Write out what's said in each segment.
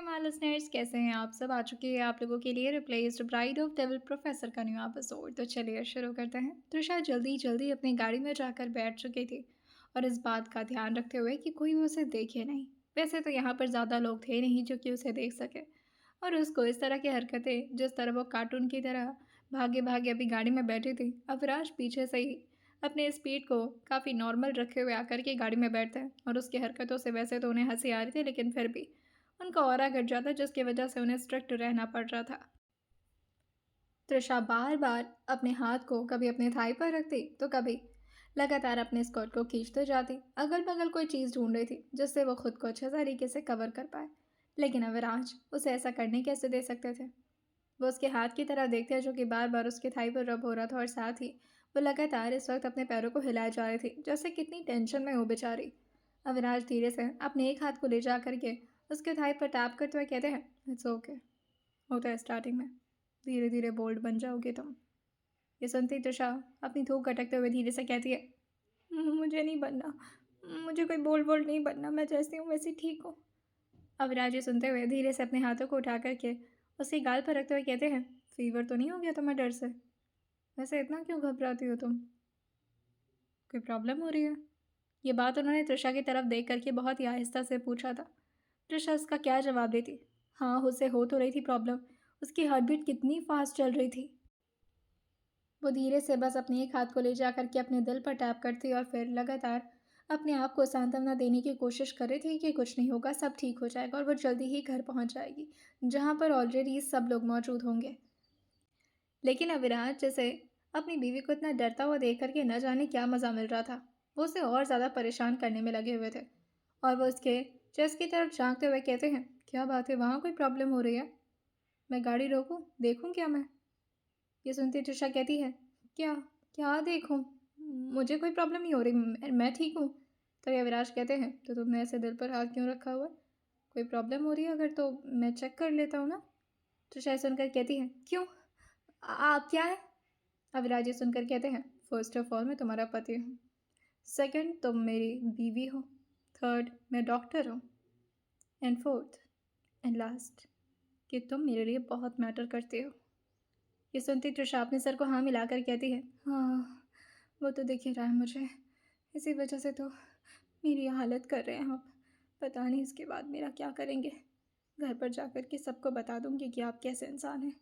My listeners, कैसे हैं आप सब? आ चुकी है आप लोगों के लिए replaced bride of devil professor का न्यू एपिसोड। तो चलिए शुरू करते हैं। त्रिशा जल्दी जल्दी अपनी गाड़ी में जाकर बैठ चुकी थी और इस बात का ध्यान रखते हुए कि कोई भी उसे देखे नहीं। वैसे तो यहाँ पर ज़्यादा लोग थे नहीं जो कि उसे देख सके, और उसको इस तरह की हरकतें, जिस तरह वो कार्टून की तरह भागे भागे अभी गाड़ी में बैठी थी, अविनाश पीछे से ही अपने स्पीड को काफ़ी नॉर्मल रखे हुए आकर के गाड़ी में बैठते हैं। और उसकी हरकतों से वैसे तो उन्हें हंसी आ रही थी, लेकिन फिर भी उनका ऑरा घट जाता, जिसकी वजह से उन्हें स्ट्रिक्ट रहना पड़ रहा था। त्रिशा बार बार अपने हाथ को कभी अपने थाई पर रखती तो कभी लगातार अपने स्कर्ट को खींचते जाती। अगल बगल कोई चीज़ ढूंढ रही थी जिससे वो खुद को अच्छे तरीके से कवर कर पाए, लेकिन अविनाश उसे ऐसा करने कैसे दे सकते थे। वो उसके हाथ की तरफ देखते जो कि बार बार उसके थाई पर रब हो रहा था, और साथ ही वो लगातार इस वक्त अपने पैरों को हिलाए जा रही थी, जैसे कितनी टेंशन में हो बेचारी। अविनाश धीरे से अपने एक हाथ को ले जा करके उसके थाई पर टैप करते हुए कहते हैं, इट्स ओके, होता है स्टार्टिंग में, धीरे धीरे बोल्ड बन जाओगे तुम। ये सुनती त्रिशा अपनी थूक अटकते हुए धीरे से कहती है, मुझे नहीं बनना, मुझे कोई बोल्ड वोल्ड नहीं बनना, मैं जैसी हूँ वैसी ठीक हूँ। अविनाश ये सुनते हुए धीरे से अपने हाथों को उठा करके उसके गाल पर रखते हुए कहते हैं, फीवर तो नहीं हो गया तुम्हें डर से? वैसे इतना क्यों घबराती हो तुम? कोई प्रॉब्लम हो रही है? ये बात उन्होंने त्रिशा की तरफ देख करके बहुत ही आहिस्ता से पूछा था। त्रिशा उसका क्या जवाब देती? हाँ, उसे हो तो रही थी प्रॉब्लम। उसकी हार्ट बीट कितनी फास्ट चल रही थी। वो धीरे से बस अपने एक हाथ को ले जा करके अपने दिल पर टैप करती और फिर लगातार अपने आप को सांत्वना देने की कोशिश कर रही थी कि कुछ नहीं होगा, सब ठीक हो जाएगा और वो जल्दी ही घर पहुंच जाएगी, जहां पर ऑलरेडी सब लोग मौजूद होंगे। लेकिन अविनाश जैसे अपनी बीवी को इतना डरता हुआ देख करके न जाने क्या मज़ा मिल रहा था, वो उसे और ज़्यादा परेशान करने में लगे हुए थे। और वो उसके चेस्ट की तरफ झांकते हुए कहते हैं, क्या बात है, वहाँ कोई प्रॉब्लम हो रही है? मैं गाड़ी रोकूं, देखूं क्या मैं? ये सुनती त्रिशा कहती है, क्या? क्या देखूं? मुझे कोई प्रॉब्लम नहीं हो रही, मैं ठीक हूँ। तो ये विराज कहते हैं, तो तुमने ऐसे दिल पर हाथ क्यों रखा हुआ है? कोई प्रॉब्लम हो रही है अगर तो मैं चेक कर लेता हूँ ना। त्रिशा सुनकर कहती है, क्यों? आप क्या है? अविराज ये सुनकर कहते हैं, फर्स्ट ऑफ ऑल मैं तुम्हारा पति हूँ, सेकंड तुम मेरी बीवी हो, थर्ड मैं डॉक्टर हूँ, एंड फोर्थ एंड लास्ट कि तुम मेरे लिए बहुत मैटर करते हो। ये सुनती त्रिशा अपने सर को हाँ मिलाकर कहती है, हाँ वो तो दिख ही रहा है मुझे, इसी वजह से तो मेरी ये हालत कर रहे हैं आप। पता नहीं इसके बाद मेरा क्या करेंगे। घर पर जाकर के सबको बता दूंगी कि आप कैसे इंसान हैं।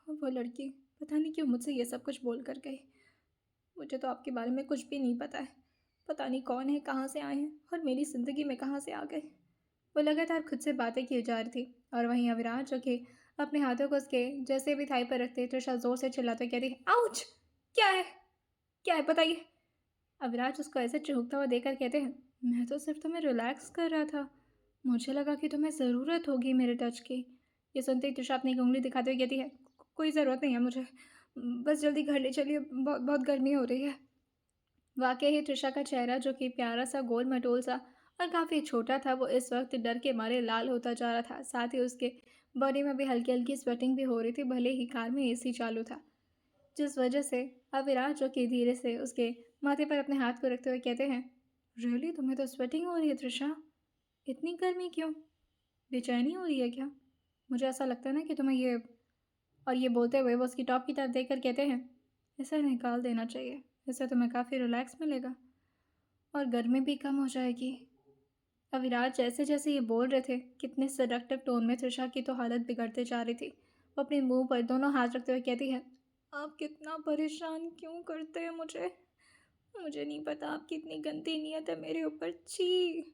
वो लड़की पता नहीं क्यों मुझसे ये सब कुछ बोल कर गई। मुझे तो आपके बारे में कुछ भी नहीं पता है। पता नहीं कौन है, कहाँ से आए हैं और मेरी ज़िंदगी में कहाँ से आ गए। वो लगातार खुद से बातें की जा रही थी, और वहीं अविनाश जो कि अपने हाथों को उसके जैसे भी थाई पर रखते त्रिशा जोर से चिल्लाते कहती है, आउच! क्या है? क्या है बताइए? अविनाश उसको ऐसे चिढ़ता हुआ देखकर कहते हैं, मैं तो सिर्फ तुम्हें रिलैक्स कर रहा था, मुझे लगा कि तुम्हें ज़रूरत होगी मेरे टच की। ये सुनते ही त्रिशा अपनी एक उंगली दिखाते हुए कहती है, कोई ज़रूरत नहीं है मुझे, बस जल्दी घर ले चलिए, बहुत बहुत गर्मी हो रही है। वाकई ही त्रिशा का चेहरा जो कि प्यारा सा गोल मटोल सा और काफ़ी छोटा था, वो इस वक्त डर के मारे लाल होता जा रहा था। साथ ही उसके बॉडी में भी हल्की हल्की स्वेटिंग भी हो रही थी, भले ही कार में एसी चालू था, जिस वजह से अविनाश जो कि धीरे से उसके माथे पर अपने हाथ को रखते हुए कहते हैं, रियली तुम्हें तो स्वेटिंग हो रही है त्रिशा? इतनी गर्मी क्यों? बेचैनी हो रही है क्या? मुझे ऐसा लगता है ना कि तुम्हें ये, और ये बोलते हुए वो उसकी टॉप की तरफ देख कर कहते हैं, इसे निकाल देना चाहिए, इससे तुम्हें काफ़ी रिलैक्स मिलेगा और गर्मी भी कम हो जाएगी। अविनाश जैसे जैसे ये बोल रहे थे, कितने सेडक्टिव टोन में त्रिशा की तो हालत बिगड़ते जा रही थी। वो अपने मुंह पर दोनों हाथ रखते हुए कहती है, आप कितना परेशान क्यों करते हैं मुझे? मुझे नहीं पता आपकी इतनी गंदी नीयत है मेरे ऊपर, छी!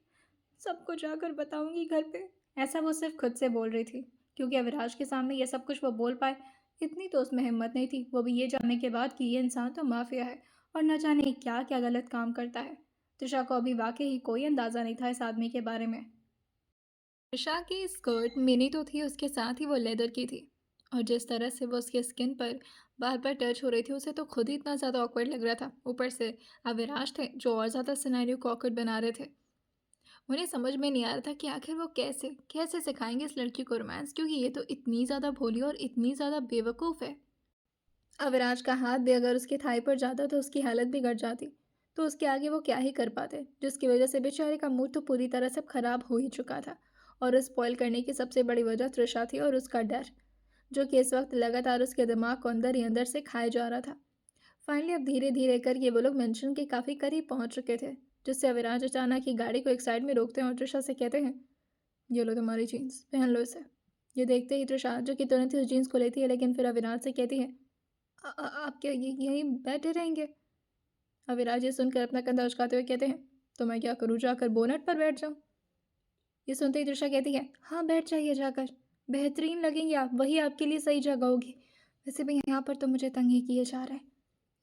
सबको जाकर बताऊंगी घर पे। ऐसा वो सिर्फ खुद से बोल रही थी, क्योंकि अविनाश के सामने ये सब कुछ वो बोल पाए इतनी तो उसमें हिम्मत नहीं थी, वो भी ये जानने के बाद कि ये इंसान तो माफिया है और न जाने क्या क्या गलत काम करता है। त्रिशा को अभी वाकई ही कोई अंदाज़ा नहीं था इस आदमी के बारे में। त्रिशा की स्कर्ट मिनी तो थी, उसके साथ ही वो लेदर की थी, और जिस तरह से वो उसके स्किन पर बार बार टच हो रही थी, उसे तो खुद ही इतना ज़्यादा ऑकवर्ड लग रहा था। ऊपर से अविनाश थे जो और ज़्यादा सिनेरियो को ऑकवर्ड बना रहे थे। उन्हें समझ में नहीं आ रहा था कि आखिर वो कैसे कैसे सिखाएंगे इस लड़की को रोमांस, क्योंकि ये तो इतनी ज़्यादा भोली और इतनी ज़्यादा बेवकूफ़ है। अविनाश का हाथ भी अगर उसकी थाई पर जाता तो उसकी हालत बिगड़ जाती, तो उसके आगे वो क्या ही कर पाते, जिसकी वजह से बेचारे का मूड तो पूरी तरह से खराब हो ही चुका था। और स्पॉइल करने की सबसे बड़ी वजह तृषा थी और उसका डर, जो कि इस वक्त लगातार उसके दिमाग को अंदर ही अंदर से खाए जा रहा था। फाइनली अब धीरे धीरे करके वो लोग मेंशन के काफ़ी करीब पहुंच चुके थे, जिससे अविनाश अचानक ही गाड़ी को एक साइड में रोकते हैं और तृषा से कहते हैं, ये लो तुम्हारी जीन्स, पहन लो इसे। ये देखते ही तृषा, जो कि तुरंत ही उस जीन्स को लेती है, लेकिन फिर अविनाश से कहती है, आप क्या यहीं बैठे रहेंगे?" अविनाश ये सुनकर अपना कंधा उचकाते हुए कहते हैं, तो मैं क्या करूँ, जाकर बोनट पर बैठ जाऊँ? ये सुनते ही तृषा कहती है, हाँ बैठ जाइए जाकर, बेहतरीन लगेंगे आप, वही आपके लिए सही जगह होगी। वैसे भी यहाँ पर तो मुझे तंग ही किए जा रहा है।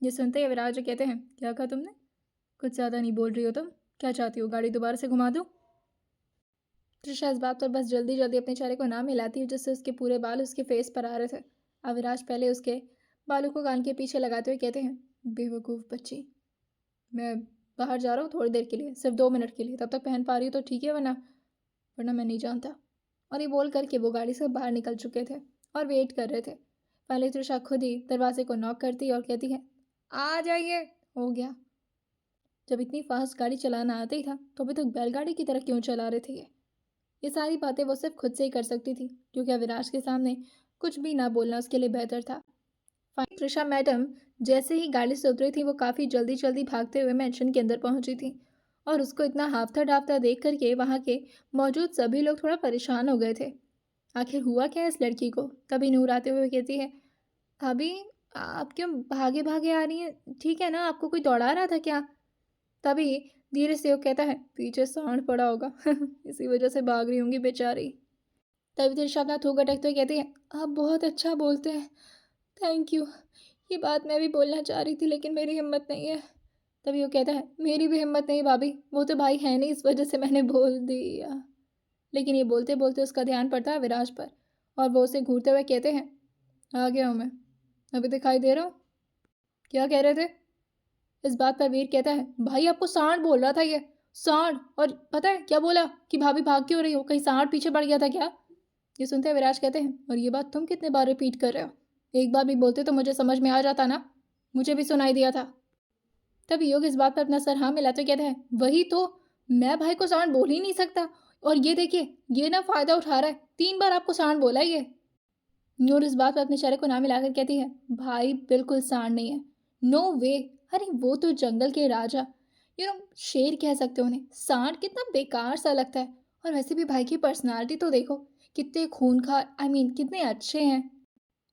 ये सुनते ही अविनाश जो कहते हैं, क्या कहा तुमने? कुछ ज़्यादा नहीं बोल रही हो तुम? क्या चाहती हो, गाड़ी दोबारा से घुमा दूँ? तृषा इस बात पर बस जल्दी जल्दी अपने चेहरे को ना मिलाती है, जिससे उसके पूरे बाल उसके फेस पर आ रहे थे। अविनाश पहले उसके बालों को कान के पीछे लगाते हुए कहते हैं, बेवकूफ़ बच्ची, मैं बाहर जा रहा हूँ थोड़ी देर के लिए, सिर्फ 2 मिनट के लिए, तब तक पहन पा रही हो तो ठीक है, वरना वरना मैं नहीं जानता। और ये बोल करके वो गाड़ी से बाहर निकल चुके थे और वेट कर रहे थे। पहले तृषा खुद ही दरवाजे को नॉक करती और कहती है, आ जाइए। हो गया। जब इतनी फास्ट गाड़ी चलाना आता ही था तो अभी तक बैलगाड़ी की तरह क्यों चला रहे थे ये सारी बातें वो सिर्फ खुद से ही कर सकती थी, क्योंकि अविनाश के सामने कुछ भी ना बोलना उसके लिए बेहतर था। तृषा मैडम जैसे ही गाड़ी से उतरी थी, वो काफ़ी जल्दी जल्दी भागते हुए मेंशन के अंदर पहुंची थी, और उसको इतना हाफता डाफता देख करके वहाँ के मौजूद सभी लोग थोड़ा परेशान हो गए थे। आखिर हुआ क्या है इस लड़की को? तभी नूर आते हुए कहती है, भाभी आप क्यों भागे भागे आ रही हैं? ठीक है ना, आपको कोई दौड़ा रहा था क्या? तभी धीरे से वो कहता है, पीछे सांड पड़ा होगा इसी वजह से भाग रही होंगी बेचारी। तभी तृषा अपना थूक अटकते हुए कहती है, आप बहुत अच्छा बोलते हैं, थैंक यू। ये बात मैं भी बोलना चाह रही थी, लेकिन मेरी हिम्मत नहीं है। तभी वो कहता है, मेरी भी हिम्मत नहीं भाभी, वो तो भाई है नहीं, इस वजह से मैंने बोल दिया। लेकिन ये बोलते बोलते उसका ध्यान पड़ता है विराज पर, और वो उसे घूरते हुए कहते हैं, आ गया हूँ मैं, अभी दिखाई दे रहा हूँ? क्या कह रहे थे? इस बात पर वीर कहता है, भाई आपको सांड बोल रहा था ये, सांड। और पता है क्या बोला कि भाभी भाग क्यों रही हो, कहीं सांड पीछे पड़ गया था क्या? ये सुनते विराज कहते हैं, और ये बात तुम कितने बार रिपीट कर रहे हो? एक बार भी बोलते तो मुझे समझ में आ जाता ना, मुझे भी सुनाई दिया था। तभी योग इस बात पर अपना सर हाँ मिलाते कहता है, वही तो, मैं भाई को सांड बोल ही नहीं सकता, और ये देखिए ये ना फायदा उठा रहा है, 3 बार आपको सांड बोला ये। नूर इस बात पर अपने चेहरे को ना मिलाकर कहती है, भाई बिल्कुल सांड नहीं है, नो वे। अरे वो तो जंगल के राजा, शेर कह सकते हो उन्हें, सांड कितना बेकार सा लगता है। और वैसे भी भाई की पर्सनालिटी तो देखो, कितने खूंखार, कितने अच्छे हैं।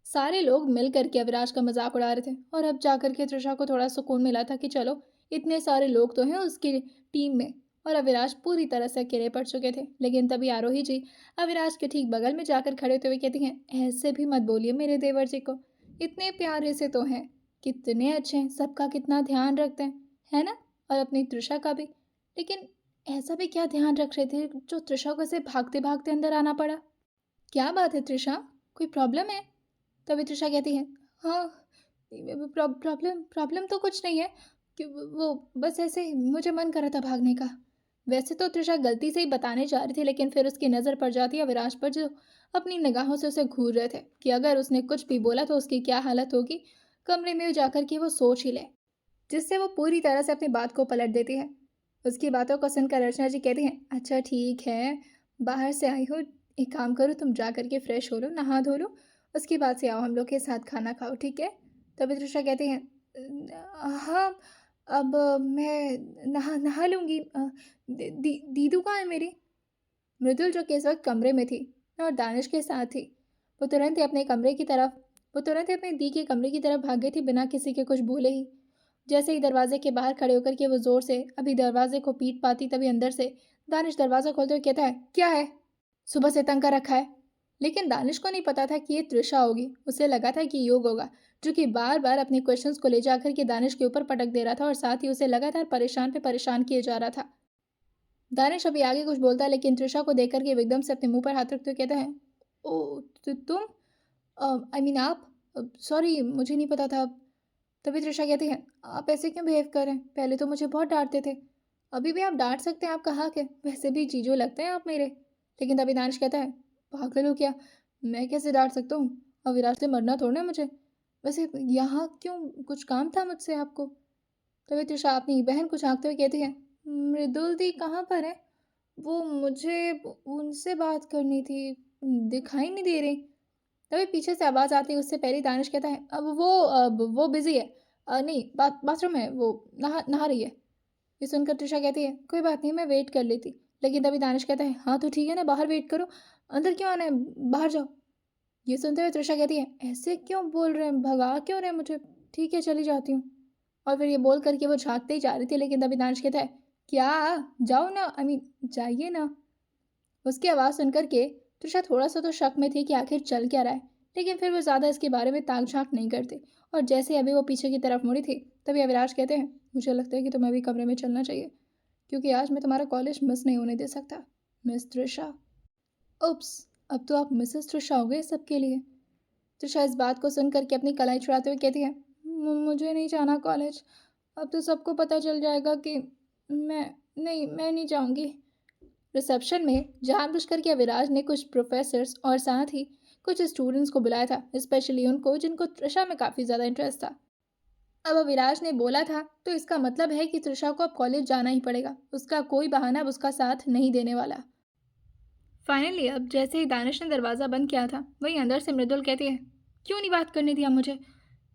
सारे लोग मिल करके अविनाश का मजाक उड़ा रहे थे, और अब जाकर के तृषा को थोड़ा सुकून मिला था कि चलो इतने सारे लोग तो हैं उसकी टीम में, और अविनाश पूरी तरह से अकेले पड़ चुके थे। लेकिन तभी आरोही जी अविनाश के ठीक बगल में जाकर खड़े होते हुए कहती हैं, ऐसे भी मत बोलिए मेरे देवर जी को, इतने प्यारे से तो हैं, कितने अच्छे हैं, सबका कितना ध्यान रखते हैं, है ना? और अपनी तृषा का भी। लेकिन ऐसा भी क्या ध्यान रख रहे थे जो तृषा को ऐसे भागते भागते अंदर आना पड़ा? क्या बात है तृषा, कोई प्रॉब्लम है? तभी तृषा कहती है, हाँ, प्रॉब्लम प्रॉब्लम तो कुछ नहीं है, कि वो बस ऐसे ही मुझे मन कर रहा था भागने का। वैसे तो तृषा गलती से ही बताने जा रही थी, लेकिन फिर उसकी नज़र पड़ जाती है विराज पर, जो अपनी निगाहों से उसे घूर रहे थे कि अगर उसने कुछ भी बोला तो उसकी क्या हालत होगी। कमरे में जाकर के वो सोच ही ले, जिससे वो पूरी तरह से अपनी बात को पलट देती है। उसकी बातों को सुनकर अर्चना जी कहती हैं, अच्छा ठीक है, बाहर से आई हो, एक काम करो तुम जा करके फ्रेश हो लो, नहा धो लो, उसके बाद से आओ हम लोग के साथ खाना खाओ, ठीक है? तभी तृषा कहती हैं, हाँ, अब मैं नहा नहा लूँगी। दीदू कहाँ है मेरी? मृदुल, जो कि इस वक्त कमरे में थी और दानिश के साथ थी, वो तुरंत ही अपने कमरे की तरफ वो तुरंत ही अपने दी के कमरे की तरफ भाग गई थी, बिना किसी के कुछ बोले ही। जैसे ही दरवाजे के बाहर खड़े होकर के वो ज़ोर से अभी दरवाजे को पीट पाती, तभी अंदर से दानिश दरवाज़ा खोलते हुए कहता है, क्या है? सुबह से तंग कर रखा है। लेकिन दानिश को नहीं पता था कि ये तृषा होगी, उसे लगा था कि योग होगा, जो कि बार बार अपने क्वेश्चंस को ले जाकर के दानिश के ऊपर पटक दे रहा था, और साथ ही उसे लगातार परेशान पे परेशान किए जा रहा था। दानिश अभी आगे कुछ बोलता है, लेकिन तृषा को देख करके वो एकदम से अपने मुंह पर हाथ रखते हुए कहता है, ओ तुम, आप, सॉरी मुझे नहीं पता था। तभी तृषा कहती है, आप ऐसे क्यों बिहेव कर रहे हैं? पहले तो मुझे बहुत डांटते थे, अभी भी आप डांट सकते हैं, आपका हक है, वैसे भी जीजू लगते हैं आप मेरे। लेकिन तभी दानिश कहता है, पागल हो क्या, मैं कैसे डांट सकता हूँ? अब विराट से मरना थोड़ा मुझे, वैसे यहाँ क्यों, कुछ काम था मुझसे आपको? तभी तृषा अपनी बहन को झांकते हुए कहती है, मृदुल दी कहाँ पर है? वो मुझे उनसे बात करनी थी, दिखाई नहीं दे रही। तभी पीछे से आवाज़ आती है, उससे पहले ही दानिश कहता है, अब वो बिज़ी है। नहीं, बाथरूम है, वो नहा नहा रही है। ये सुनकर तृषा कहती है, कोई बात नहीं, मैं वेट कर लेती। लेकिन तभी दानिश कहता है, हाँ तो ठीक है ना, बाहर वेट करो, अंदर क्यों आना है, बाहर जाओ। ये सुनते हुए तृषा कहती है, ऐसे क्यों बोल रहे हैं, भगा क्यों रहे हैं मुझे, ठीक है चली जाती हूँ। और फिर ये बोल करके वो झाँकते ही जा रही थी, लेकिन तभी दानिश कहता है, क्या, जाओ ना, आई मीन जाइए ना। उसकी आवाज़ सुनकर के तृषा थोड़ा-सा तो शक में थी कि आखिर चल क्या रहा है, लेकिन फिर वो ज़्यादा इसके बारे में ताक-झाँक नहीं करती। और जैसे ही अभी वो पीछे की तरफ मुड़ी थी, तभी अविनाश कहते हैं, मुझे लगता है कि तुम्हें अभी कमरे में चलना चाहिए, क्योंकि आज मैं तुम्हारा कॉलेज मिस नहीं होने दे सकता, मिस तृषा। उप्स! अब तो आप मिसेस तृषा हो गए सबके लिए। तृषा इस बात को सुन कर के अपनी कलाई छुड़ाते हुए कहती है, मुझे नहीं जाना कॉलेज, अब तो सबको पता चल जाएगा कि मैं नहीं जाऊँगी। रिसेप्शन में जानबूझकर के अविराज ने कुछ प्रोफेसर्स और साथ ही कुछ स्टूडेंट्स को बुलाया था, स्पेशली उनको जिनको तृषा में काफ़ी ज़्यादा इंटरेस्ट था। अब अविराज ने बोला था तो इसका मतलब है कि तृषा को अब कॉलेज जाना ही पड़ेगा, उसका कोई बहाना अब उसका साथ नहीं देने वाला। फाइनली अब जैसे ही दानिश ने दरवाज़ा बंद किया था, वहीं अंदर से मृदुल कहती है, क्यों नहीं बात करने दिया मुझे,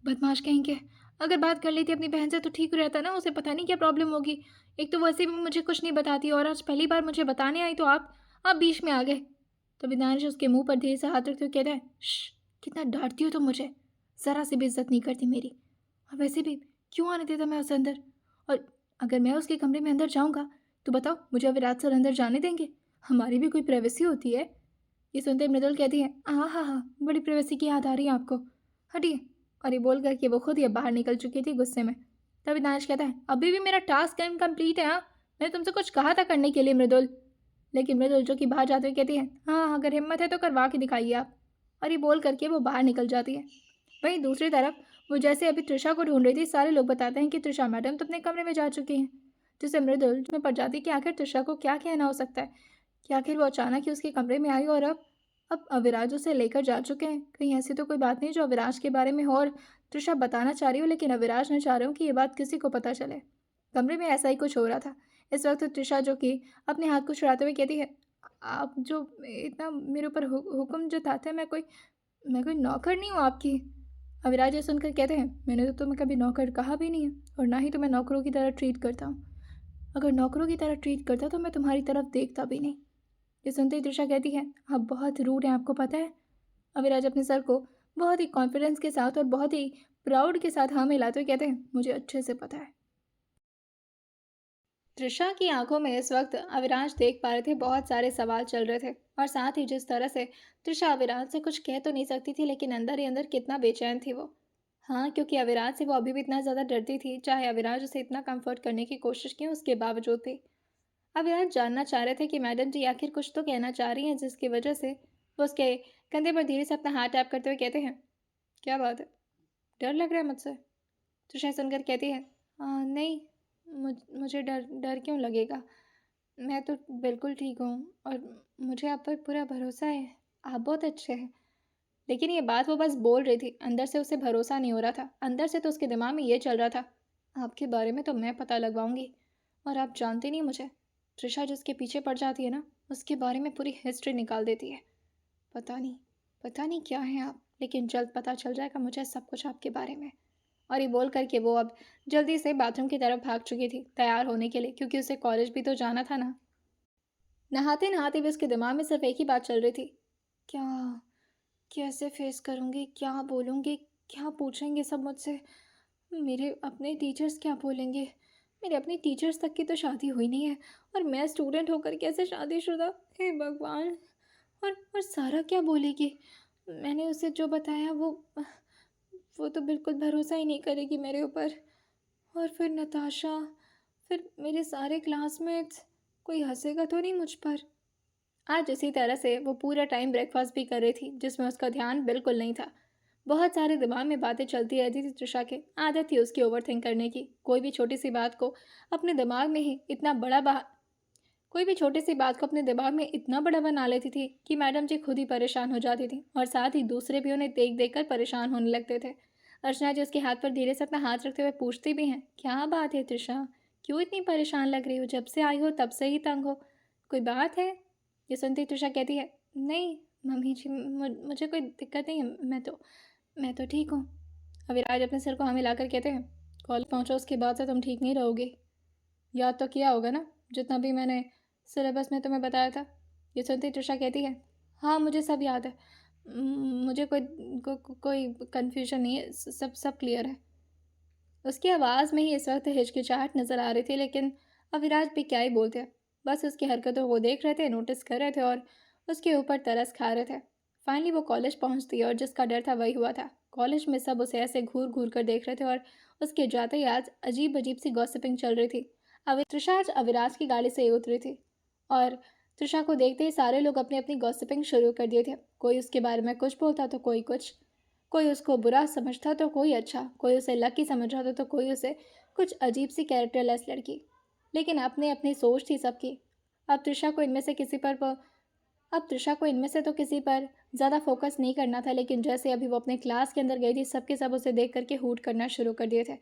बदमाश कहेंगे। अगर बात कर लेती अपनी बहन से तो ठीक रहता ना, उसे पता नहीं क्या प्रॉब्लम होगी। एक तो वैसे भी मुझे कुछ नहीं बताती और आज पहली बार मुझे बताने आई तो आप बीच में आ गए। तभी दानिश उसके मुंह पर धीरे से हाथ रखते हुए कहता है, कितना डांटती हो तुम मुझे, ज़रा सी भी इज्जत नहीं करती मेरी। और वैसे भी क्यों आने देता मैं उसे अंदर, और अगर मैं उसके कमरे में अंदर जाऊँगा तो बताओ मुझे अविराज सर अंदर जाने देंगे, हमारी भी कोई प्राइवेसी होती है। ये सुनते ही मृदुल कहती है, हाँ हाँ हाँ, बड़ी प्राइवेसी की याद आ रही है आपको, हटिए। और ये बोल करके वो खुद ही अब बाहर निकल चुकी थी गुस्से में। तभी दानिश कहता है, अभी भी मेरा टास्क इनकम्प्लीट है, हाँ, मैंने तुमसे कुछ कहा था करने के लिए मृदुल। लेकिन मृदुल जो कि बाहर जाते हुए कहती है, हाँ अगर हिम्मत है तो करवा के दिखाइए आप। और ये बोल करके वो बाहर निकल जाती है। वहीं दूसरी तरफ वो जैसे अभी तृषा को ढूंढ रही थी, सारे लोग बताते हैं कि तृषा मैडम तो अपने कमरे में जा चुकी हैं, जिससे मृदुल में पड़ जाती है कि आखिर तृषा को क्या कहना हो सकता है कि आखिर वो अचानक ही उसके कमरे में आई और अब अविराज उसे लेकर जा चुके हैं। कहीं ऐसी तो कोई बात नहीं जो अविराज के बारे में हो और तृषा बताना चाह रही हो, लेकिन अविराज नहीं चाह रहे हो कि ये बात किसी को पता चले। कमरे में ऐसा ही कुछ हो रहा था। इस वक्त तृषा जो कि अपने हाथ को छुड़ाते हुए कहती है, आप जो इतना मेरे ऊपर हुक्म जताते हैं, मैं कोई नौकर नहीं हूँ आपकी। अविराज ये सुनकर कहते हैं, मैंने तो तुम्हें कभी नौकर कहा भी नहीं है और ना ही तुम्हें नौकरों की तरह ट्रीट करता हूँ। अगर नौकरों की तरह ट्रीट करता तो मैं तुम्हारी तरफ देखता भी नहीं। ये सुनते ही तृषा कहती है, आप बहुत रूड हैं, आपको पता है। अविराज अपने सर को बहुत ही कॉन्फिडेंस के साथ और बहुत ही प्राउड के साथ हाँ मिलाते हुए कहते हैं, मुझे अच्छे से पता है। तृषा की आंखों में इस वक्त अविनाश देख पा रहे थे, बहुत सारे सवाल चल रहे थे और साथ ही जिस तरह से तृषा अविनाश से कुछ कह तो नहीं सकती थी, लेकिन अंदर ही अंदर कितना बेचैन थी वो। हाँ, क्योंकि अविनाश से वो अभी भी इतना ज़्यादा डरती थी, चाहे अविनाश उसे इतना कंफर्ट करने की कोशिश की उसके बावजूद भी। अविनाश जानना चाह रहे थे कि मैडम जी आखिर कुछ तो कहना चाह रही हैं, जिसकी वजह से वो उसके कंधे पर धीरे से अपना हाथ टैप करते हुए कहते हैं, क्या बात है, डर लग रहा है मुझसे। तृषा सुनकर कहती है, नहीं, मुझे डर डर क्यों लगेगा, मैं तो बिल्कुल ठीक हूँ और मुझे आप पर पूरा भरोसा है, आप बहुत अच्छे हैं। लेकिन ये बात वो बस बोल रही थी, अंदर से उसे भरोसा नहीं हो रहा था। अंदर से तो उसके दिमाग में ये चल रहा था, आपके बारे में तो मैं पता लगवाऊंगी और आप जानते नहीं मुझे। तृषा जिसके पीछे पड़ जाती है ना, उसके बारे में पूरी हिस्ट्री निकाल देती है। पता नहीं, पता नहीं क्या है आप, लेकिन जल्द पता चल जाएगा मुझे सब कुछ आपके बारे में। और ये बोल करके वो अब जल्दी से बाथरूम की तरफ भाग चुकी थी तैयार होने के लिए, क्योंकि उसे कॉलेज भी तो जाना था ना। नहाते नहाते भी उसके दिमाग में सिर्फ एक ही बात चल रही थी, क्या, कैसे फेस करूँगी, क्या बोलूँगी, क्या पूछेंगे सब मुझसे, मेरे अपने टीचर्स क्या बोलेंगे, मेरे अपनी टीचर्स तक की तो शादी हुई नहीं है और मैं स्टूडेंट होकर कैसे शादीशुदा, हे भगवान। और सारा क्या बोलेगी, मैंने उसे जो बताया वो तो बिल्कुल भरोसा ही नहीं करेगी मेरे ऊपर। और फिर नताशा, फिर मेरे सारे क्लासमेट्स, कोई हंसेगा तो नहीं मुझ पर। आज इसी तरह से वो पूरा टाइम ब्रेकफास्ट भी कर रही थी, जिसमें उसका ध्यान बिल्कुल नहीं था। बहुत सारे दिमाग में बातें चलती रहती थी तृषा के, आदत थी उसकी ओवर थिंक करने की। कोई भी छोटी सी बात को अपने दिमाग में ही इतना बड़ा बहा कोई भी छोटी सी बात को अपने दिमाग में इतना बड़ा बना लेती थी कि मैडम जी खुद ही परेशान हो जाती थी और साथ ही दूसरे भी उन्हें देख देख कर परेशान होने लगते थे। अर्चना जी उसके हाथ पर धीरे से अपना हाथ रखते हुए पूछती भी हैं, क्या बात है तृषा, क्यों इतनी परेशान लग रही हो, जब से आई हो तब से ही तंग हो, कोई बात है? ये सुनते ही तृषा कहती है, नहीं मम्मी जी, मुझे कोई दिक्कत नहीं है, मैं तो ठीक हूँ। अविराज अपने सिर को हाँ मिलाकर कहते हैं, कॉलेज पहुँचो, उसके बाद से तुम ठीक नहीं रहोगे। याद तो किया होगा ना जितना भी मैंने सिलेबस में तुम्हें बताया था। ये सुनते ही तृषा कहती है, हाँ मुझे सब याद है। मुझे कोई कन्फ्यूजन नहीं है, सब सब क्लियर है। उसकी आवाज़ में ही इस वक्त हिचकिचाहट नज़र आ रही थी, लेकिन अविराज भी क्या ही बोलते। बस उसकी हरकतों को देख रहे थे, नोटिस कर रहे थे और उसके ऊपर तरस खा रहे थे। फाइनली वो कॉलेज पहुंचती और जिसका डर था वही हुआ था। कॉलेज में सब उसे ऐसे घूर घूर कर देख रहे थे और उसके जाते ही आज अजीब अजीब सी गॉसिपिंग चल रही थी। तृषा आज अविराज की गाड़ी से ही उतरी थी और तृषा को देखते ही सारे लोग अपनी अपनी गॉसिपिंग शुरू कर दिए थे। कोई उसके बारे में कुछ बोलता तो कोई कुछ, कोई उसको बुरा समझता तो कोई अच्छा, कोई उसे लकी समझ रहा था तो कोई उसे कुछ अजीब सी कैरेक्टरलेस लड़की। लेकिन अपनी अपनी सोच थी सबकी। अब तृषा को इनमें से किसी पर अब तृषा को इनमें से तो किसी पर ज़्यादा फोकस नहीं करना था, लेकिन जैसे अभी वो अपने क्लास के अंदर गई थी, सबके सब उसे देख करके हूट करना शुरू कर दिए थे।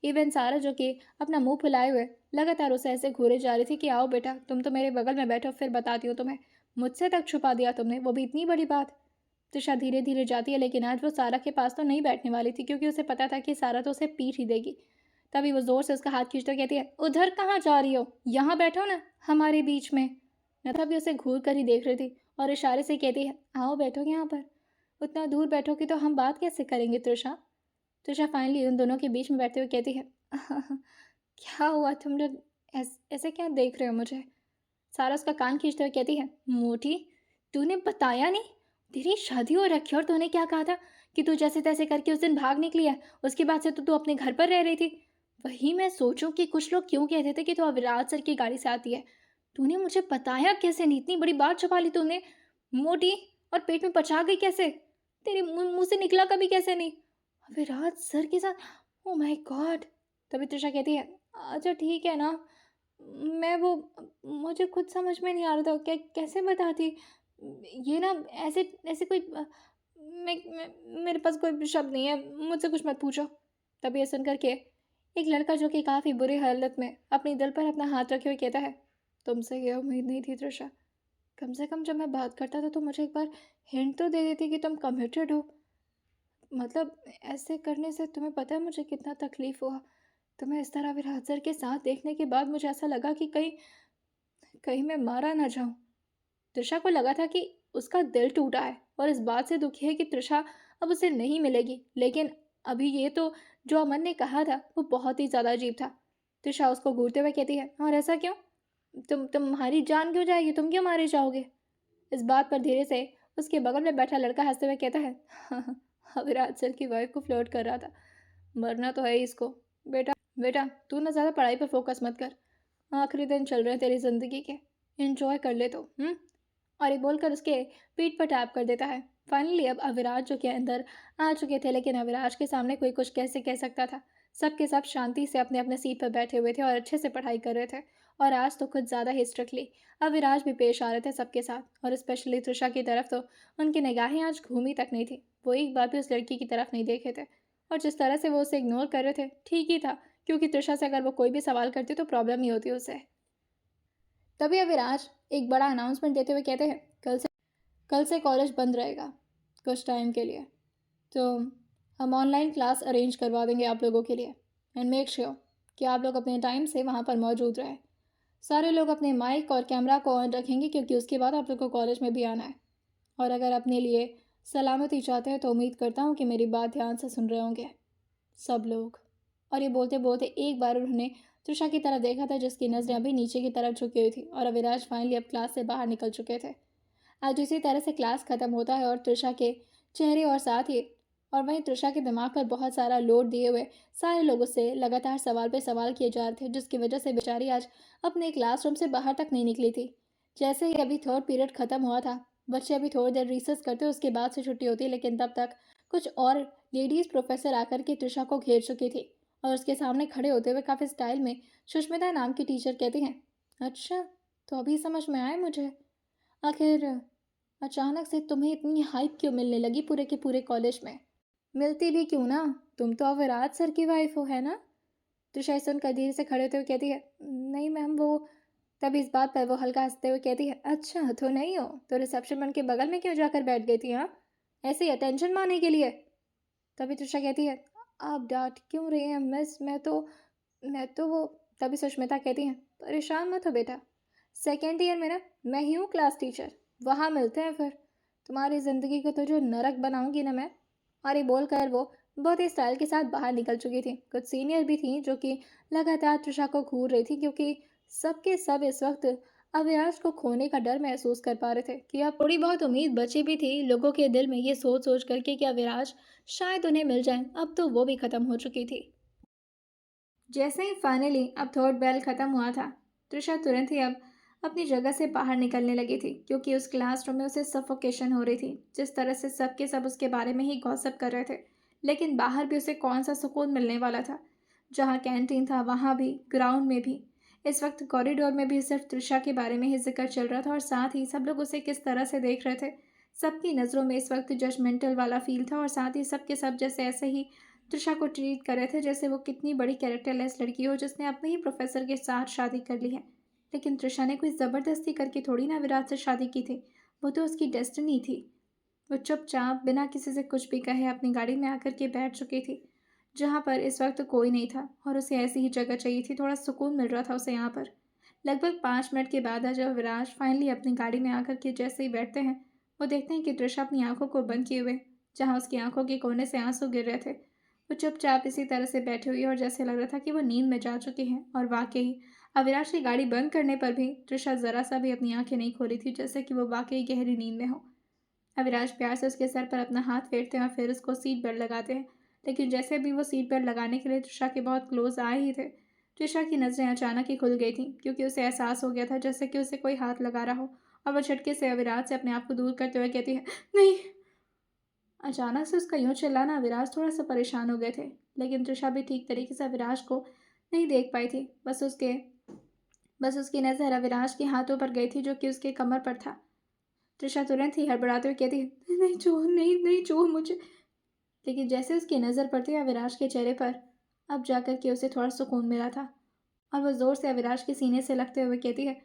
इवन सारा, जो कि अपना मुंह फुलाए हुए लगातार उसे ऐसे घूरे जा रही थी कि आओ बेटा, तुम तो मेरे बगल में बैठो, फिर बताती हूँ तुम्हें। मुझसे तक छुपा दिया तुमने, वो भी इतनी बड़ी बात। तृषा धीरे धीरे जाती है, लेकिन आज वो सारा के पास तो नहीं बैठने वाली थी, क्योंकि उसे पता था कि सारा तो उसे पीट ही देगी। तभी वो जोर से उसका हाथ खींचकर कहती है, उधर कहाँ जा रही हो, यहाँ बैठो ना, हमारे बीच में। नथा भी उसे घूर कर ही देख रही थी और इशारे से कहती है, आओ बैठो यहाँ पर। उतना दूर बैठोगी तो हम बात कैसे करेंगे तृषा? तृषा फाइनली उन दोनों के बीच में बैठते हुए कहती है, क्या हुआ, तुम लोग ऐसे क्या देख रहे हो मुझे? सारा उसका कान खींचते हुए कहती है, मोटी, तूने बताया नहीं, तेरी शादी हो रखी और तूने क्या कहा था कि तू जैसे तैसे करके उस दिन भाग निकली है, उसके बाद से तो तू अपने घर पर रह रही थी। वही मैं सोचूं कि कुछ लोग क्यों कहते थे कि तू अविराज सर की गाड़ी से आती है। तूने मुझे बताया कैसे नहीं, इतनी बड़ी बात छुपा ली तूने, मोटी, और पेट में पचा गई कैसे? तेरे मुंह से निकला कभी कैसे नहीं? विराज सर के साथ? Oh my God. तभी त्रिशा कहती है, अच्छा ठीक है ना, मैं वो, मुझे खुद समझ में नहीं आ रहा था कैसे बताती। ये ना, ऐसे ऐसे कोई मेरे पास कोई शब्द नहीं है, मुझसे कुछ मत पूछो। तभी ये सुन करके एक लड़का, जो कि काफ़ी बुरी हालत में अपने दिल पर अपना हाथ रखे हुए कहता है, तुमसे ये उम्मीद नहीं थी त्रिशा। कम से कम जब मैं बात करता था तो मुझे एक बार हिंट तो दे देती कि तुम कमिटेड हो। मतलब ऐसे करने से तुम्हें पता है मुझे कितना तकलीफ़ हुआ। तुम्हें इस तरह विराज सर के साथ देखने के बाद मुझे ऐसा लगा कि कहीं कहीं मैं मारा ना जाऊं। त्रिशा को लगा था कि उसका दिल टूटा है और इस बात से दुखी है कि त्रिशा अब उसे नहीं मिलेगी, लेकिन अभी ये तो जो अमन ने कहा था वो बहुत ही ज़्यादा अजीब था। त्रिशा उसको घूरते हुए कहती है, और ऐसा क्यों? तुम्हारी जान क्यों जाएगी, तुम क्यों मारे जाओगे? इस बात पर धीरे से उसके बगल में बैठा लड़का हंसते हुए कहता है, अविराज सर की वाइफ को फ्लर्ट कर रहा था, मरना तो है ही इसको। बेटा बेटा, तू ना ज़्यादा पढ़ाई पर फोकस मत कर, आखिरी दिन चल रहे हैं तेरी ज़िंदगी के, एंजॉय कर ले तो। और ये बोलकर उसके पीठ पर टैप कर देता है। फाइनली अब अविराज, जो कि अंदर आ चुके थे, लेकिन अविराज के सामने कोई कुछ कैसे कह सकता था। सबके सब शांति से अपने अपने सीट पर बैठे हुए थे और अच्छे से पढ़ाई कर रहे थे, और आज तो कुछ ज़्यादा ही स्ट्रिक्टली अविराज भी पेश आ रहे थे सबके साथ, और स्पेशली त्रिशा की तरफ तो उनकी निगाहें आज घूमी तक नहीं थी। वो एक बार भी उस लड़की की तरफ नहीं देखे थे, और जिस तरह से वो उसे इग्नोर कर रहे थे ठीक ही था, क्योंकि त्रिशा से अगर वो कोई भी सवाल करती तो प्रॉब्लम ही होती उसे। तभी अविराज एक बड़ा अनाउंसमेंट देते हुए कहते हैं, कल से कॉलेज बंद रहेगा कुछ टाइम के लिए, तो हम ऑनलाइन क्लास अरेंज करवा देंगे आप लोगों के लिए, एंड मेक श्योर कि आप लोग अपने टाइम से वहाँ पर मौजूद रहें। सारे लोग अपने माइक और कैमरा को ऑन रखेंगे, क्योंकि उसके बाद आप लोग को कॉलेज में भी आना है। और अगर अपने लिए सलामती चाहते हैं तो उम्मीद करता हूँ कि मेरी बात ध्यान से सुन रहे होंगे सब लोग। और ये बोलते बोलते एक बार उन्होंने त्रिशा की तरफ देखा था, जिसकी नज़रें अभी नीचे की तरफ झुकी हुई थी, और अविराज फाइनली अब क्लास से बाहर निकल चुके थे। आज इसी तरह से क्लास ख़त्म होता है और त्रिशा के चेहरे और साथ ही और वहीं त्रिशा के दिमाग पर बहुत सारा लोड दिए हुए सारे लोग उससे लगातार सवाल पे सवाल किए जा रहे थे, जिसकी वजह से बेचारी आज अपने क्लासरूम से बाहर तक नहीं निकली थी। जैसे ही अभी थर्ड पीरियड ख़त्म हुआ था, बच्चे अभी थोड़ी देर रिसर्च करते, उसके बाद से छुट्टी होती, लेकिन तब तक कुछ और लेडीज़ प्रोफेसर आकर के त्रिशा को घेर चुकी थी, और उसके सामने खड़े होते हुए काफ़ी स्टाइल में सुष्मिता नाम की टीचर कहती हैं, अच्छा, तो अभी समझ में आया मुझे, आखिर अचानक से तुम्हें इतनी हाइप क्यों मिलने लगी पूरे के पूरे कॉलेज में? मिलती भी क्यों ना, तुम तो अविराज सर की वाइफ हो, है ना? त्रिशा सुनकर धीरे से खड़े होते हुए कहती है, नहीं मैम, वो तभी इस बात पर वो हल्का हंसते हुए कहती है, अच्छा तो नहीं हो तो रिसेप्शन बन के बगल में क्यों जाकर बैठ गई थी? हाँ, ऐसे ही अटेंशन मारने के लिए? तभी तृषा कहती है, आप डांट क्यों रही हैं मिस? मैं तो वो। तभी सुष्मिता कहती है, परेशान मत हो बेटा, सेकेंड ईयर में ना मैं ही हूँ क्लास टीचर, वहाँ मिलते हैं फिर। तुम्हारी ज़िंदगी को तो जो नरक बनाऊंगी ना मैं। और ये बोलकर वो बहुत ही स्टाइल के साथ बाहर निकल चुकी थी। कुछ सीनियर भी थी जो कि लगातार तृषा को घूर रही थी, क्योंकि सबके सब इस वक्त अविनाश को खोने का डर महसूस कर पा रहे थे कि अब थोड़ी बहुत उम्मीद बची भी थी लोगों के दिल में, ये सोच सोच करके कि अविनाश शायद उन्हें मिल जाए, अब तो वो भी खत्म हो चुकी थी। जैसे ही फाइनली अब थर्ड बेल खत्म हुआ था, तृषा तुरंत ही अब अपनी जगह से बाहर निकलने लगी थी, क्योंकि उस क्लासरूम में उसे सफोकेशन हो रही थी। जिस तरह से सबके सब उसके बारे में ही गॉसिप कर रहे थे, लेकिन बाहर भी उसे कौन सा सुकून मिलने वाला था। जहाँ कैंटीन था वहाँ भी, ग्राउंड में भी, इस वक्त कॉरिडोर में भी सिर्फ तृषा के बारे में ही जिक्र चल रहा था, और साथ ही सब लोग उसे किस तरह से देख रहे थे। सबकी नज़रों में इस वक्त जजमेंटल वाला फील था, और साथ ही सबके सब जैसे ऐसे ही तृषा को ट्रीट कर रहे थे जैसे वो कितनी बड़ी कैरेक्टरलेस लड़की हो जिसने अपने ही प्रोफेसर के साथ शादी कर ली है। लेकिन तृषा ने कोई ज़बरदस्ती करके थोड़ी ना विराट से शादी की थी, वो तो उसकी डेस्टिनी थी। वो चुपचाप बिना किसी से कुछ भी कहे अपनी गाड़ी में आकर के बैठ चुकी थी, जहाँ पर इस वक्त कोई नहीं था, और उसे ऐसी ही जगह चाहिए थी, थोड़ा सुकून मिल रहा था उसे यहाँ पर। लगभग 5 मिनट के बाद जब विराज फाइनली अपनी गाड़ी में आकर के जैसे ही बैठते हैं, वो देखते हैं कि तृषा अपनी आंखों को बंद किए हुए, जहाँ उसकी आंखों के कोने से आंसू गिर रहे थे, वो चुपचाप इसी तरह से बैठी हुई है, और जैसे लग रहा था कि वो नींद में जा चुकी हैं। और वाकई अविनाश की गाड़ी बंद करने पर भी तृषा जरा सा भी अपनी आंखें नहीं खोली थी, जैसे कि वो वाकई गहरी नींद में हो। अविनाश प्यार से उसके सर पर अपना हाथ फेरते हैं और फिर उसको सीट बेल्ट लगाते हैं। लेकिन जैसे भी वो सीट बेल्ट लगाने के लिए तृषा के बहुत क्लोज आए ही थे, तृषा की नज़रें अचानक ही खुल गई थीं, क्योंकि उसे एहसास हो गया था जैसे कि उसे कोई हाथ लगा रहा हो, और वह झटके से अविनाश से अपने आप को दूर करते हुए कहती है, नहीं। अचानक से उसका यूं चिल्लाना अविनाश थोड़ा सा परेशान हो गए थे, लेकिन तृषा भी ठीक तरीके से अविनाश को नहीं देख पाई थी। बस उसकी नज़र अविनाश के हाथों पर गई थी, जो कि उसके कमर पर था। तृषा तुरंत ही हड़बड़ाते हुए कहती है, नहीं छू, नहीं नहीं छू मुझे। लेकिन जैसे उसकी नज़र पड़ती है अविनाश के चेहरे पर, अब जाकर के उसे थोड़ा सुकून मिला था, और वह ज़ोर से अविनाश के सीने से लगते हुए कहती है,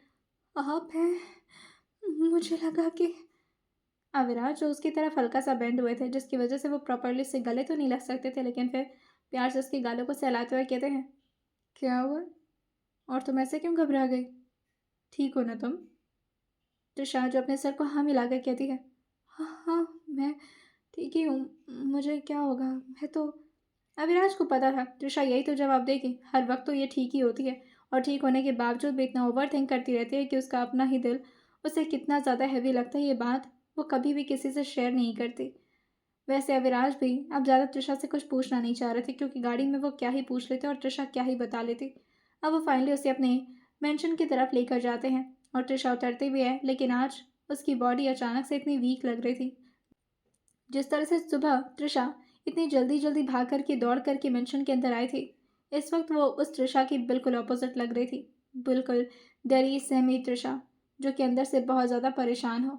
आप हैं? मुझे लगा कि। अविनाश जो उसकी तरफ हल्का सा बेंड हुए थे, जिसकी वजह से वो प्रॉपरली उससे गले तो नहीं लग सकते थे, लेकिन फिर प्यार से उसके गालों को सहलाते हुए कहते हैं, क्या हुआ? और तुम ऐसे क्यों घबरा गई? ठीक हो ना तुम? तृषा जो अपने सर को हाँ मिलाकर कहती है, हाँ हाँ, मैं ठीक ही हूँ, मुझे क्या होगा, मैं तो। अविनाश को पता था तृषा यही तो जवाब देगी, हर वक्त तो ये ठीक ही होती है, और ठीक होने के बावजूद भी इतना ओवर थिंक करती रहती है कि उसका अपना ही दिल उसे कितना ज़्यादा हैवी लगता है, ये बात वो कभी भी किसी से शेयर नहीं करती। वैसे अविनाश भी अब ज़्यादा तृषा से कुछ पूछना नहीं चाह रहे थे, क्योंकि गाड़ी में वो क्या ही पूछ लेते और तृषा क्या ही बता लेती। अब वो फाइनली उसे अपने मेंशन की तरफ लेकर जाते हैं, और तृषा उतरती भी है, लेकिन आज उसकी बॉडी अचानक से इतनी वीक लग रही थी। जिस तरह से सुबह तृषा इतनी जल्दी जल्दी भाग करके दौड़ करके मेंशन के अंदर आई थी, इस वक्त वो उस तृषा की बिल्कुल अपोजिट लग रही थी। बिल्कुल डरी सहमी तृषा, जो कि अंदर से बहुत ज़्यादा परेशान हो,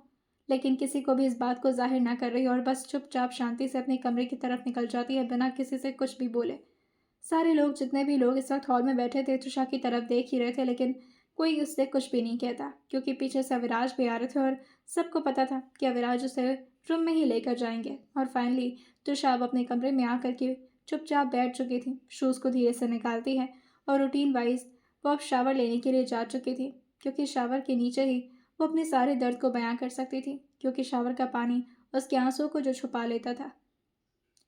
लेकिन किसी को भी इस बात को जाहिर ना कर रही, और बस चुपचाप शांति से अपने कमरे की तरफ निकल जाती है बिना किसी से कुछ भी बोले। सारे लोग, जितने भी लोग इस वक्त हॉल में बैठे थे, तृषा की तरफ देख ही रहे थे, लेकिन कोई उससे कुछ भी नहीं कहता, क्योंकि पीछे से अविराज भी आ रहे थे, और सबको पता था कि अविराज उसे रूम में ही लेकर जाएंगे। और फाइनली तृषा अब अपने कमरे में आकर के चुपचाप बैठ चुकी थी, शूज़ को धीरे से निकालती है, और रूटीन वाइज वो अब शावर लेने के लिए जा चुकी थी, क्योंकि शावर के नीचे ही वो अपने सारे दर्द को बयां कर सकती थी, क्योंकि शावर का पानी उसके आंसुओं को जो छुपा लेता था।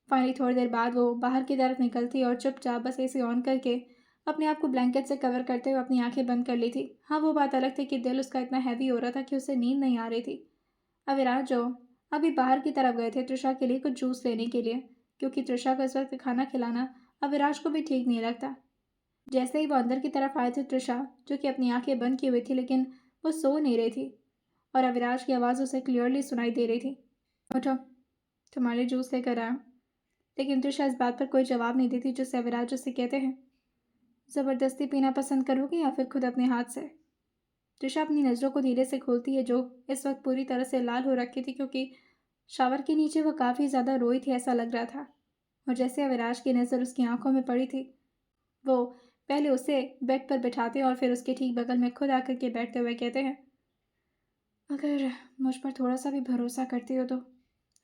फाइनली थोड़ी देर बाद वो बाहर की तरफ निकलती और चुपचाप बस एसी ऑन करके अपने आप को ब्लैंकेट से कवर करते हुए अपनी आंखें बंद कर ली थी। हाँ, वो बात अलग थी कि दिल उसका इतना हैवी हो रहा था कि उसे नींद नहीं आ रही थी। अविराज जो अभी बाहर की तरफ गए थे तृषा के लिए कुछ जूस लेने के लिए, क्योंकि तृषा को इस वक्त खाना खिलाना अविराज को भी ठीक नहीं लगता। जैसे ही वो अंदर की तरफ आए थे तृषा, जो कि अपनी आंखें बंद की हुई थी, लेकिन वो सो नहीं रही थी, और अविराज की आवाज़ उसे क्लियरली सुनाई दे रही थी, उठो, तुम्हारे लिए जूस लेकर आया। लेकिन तृषा इस बात पर कोई जवाब नहीं देती, जिससे अविराज उससे कहते हैं, ज़बरदस्ती पीना पसंद करोगी या फिर खुद अपने हाथ से? तृषा अपनी नज़रों को धीरे से खोलती है, जो इस वक्त पूरी तरह से लाल हो रखी थी, क्योंकि शावर के नीचे वह काफ़ी ज़्यादा रोई थी ऐसा लग रहा था। और जैसे अविराज की नज़र उसकी आंखों में पड़ी थी, वो पहले उसे बेड पर बिठाते हैं और फिर उसके ठीक बगल में खुद आकर के बैठते हुए कहते हैं, अगर मुझ पर थोड़ा सा भी भरोसा करती हो तो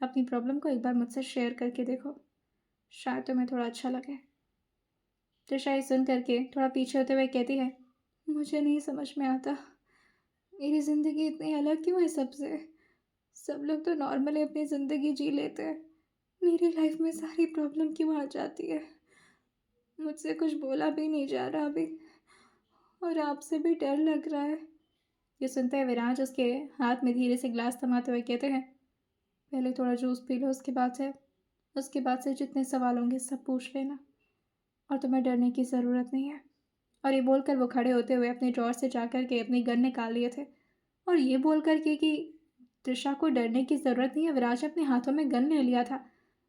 अपनी प्रॉब्लम को एक बार मुझसे शेयर करके देखो, शायद तुम्हें थोड़ा अच्छा लगे। त्रिशा ये सुन करके थोड़ा पीछे होते हुए कहती है, मुझे नहीं समझ में आता, मेरी ज़िंदगी इतनी अलग क्यों है सबसे। सब लोग तो नॉर्मली अपनी ज़िंदगी जी लेते हैं, मेरी लाइफ में सारी प्रॉब्लम क्यों आ जाती है। मुझसे कुछ बोला भी नहीं जा रहा अभी, और आपसे भी डर लग रहा है। ये सुनते हुए विराज उसके हाथ में धीरे से ग्लास थमाते हुए कहते हैं, पहले थोड़ा जूस पी लो, उसके बाद से जितने सवाल होंगे सब पूछ लेना, और तुम्हें डरने की ज़रूरत नहीं है। और ये बोलकर वो खड़े होते हुए अपने ड्रॉर से जाकर के अपनी गन निकाल लिए थे। और ये बोल कर के कि त्रिशा को डरने की ज़रूरत नहीं है, विराज ने अपने हाथों में गन ले लिया था।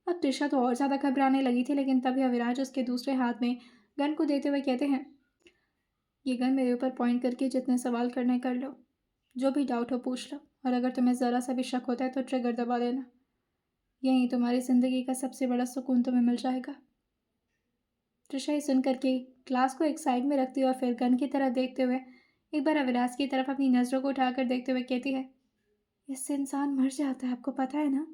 अब त्रिशा तो और ज़्यादा घबराने लगी थी, लेकिन तभी विराज उसके दूसरे हाथ में गन को देते हुए कहते हैं, ये गन मेरे ऊपर पॉइंट करके जितने सवाल करने कर लो, जो भी डाउट हो पूछ लो, और अगर तुम्हें ज़रा सा भी शक होता है तो ट्रिगर दबा देना। यही तुम्हारी ज़िंदगी का सबसे बड़ा सुकून तुम्हें मिल जाएगा। त्रिशा ये सुन करके ग्लास को एक साइड में रखती है और फिर गन की तरफ देखते हुए एक बार अविनाश की तरफ अपनी नज़रों को उठाकर देखते हुए कहती है, इससे इंसान मर जाता है, आपको पता है ना।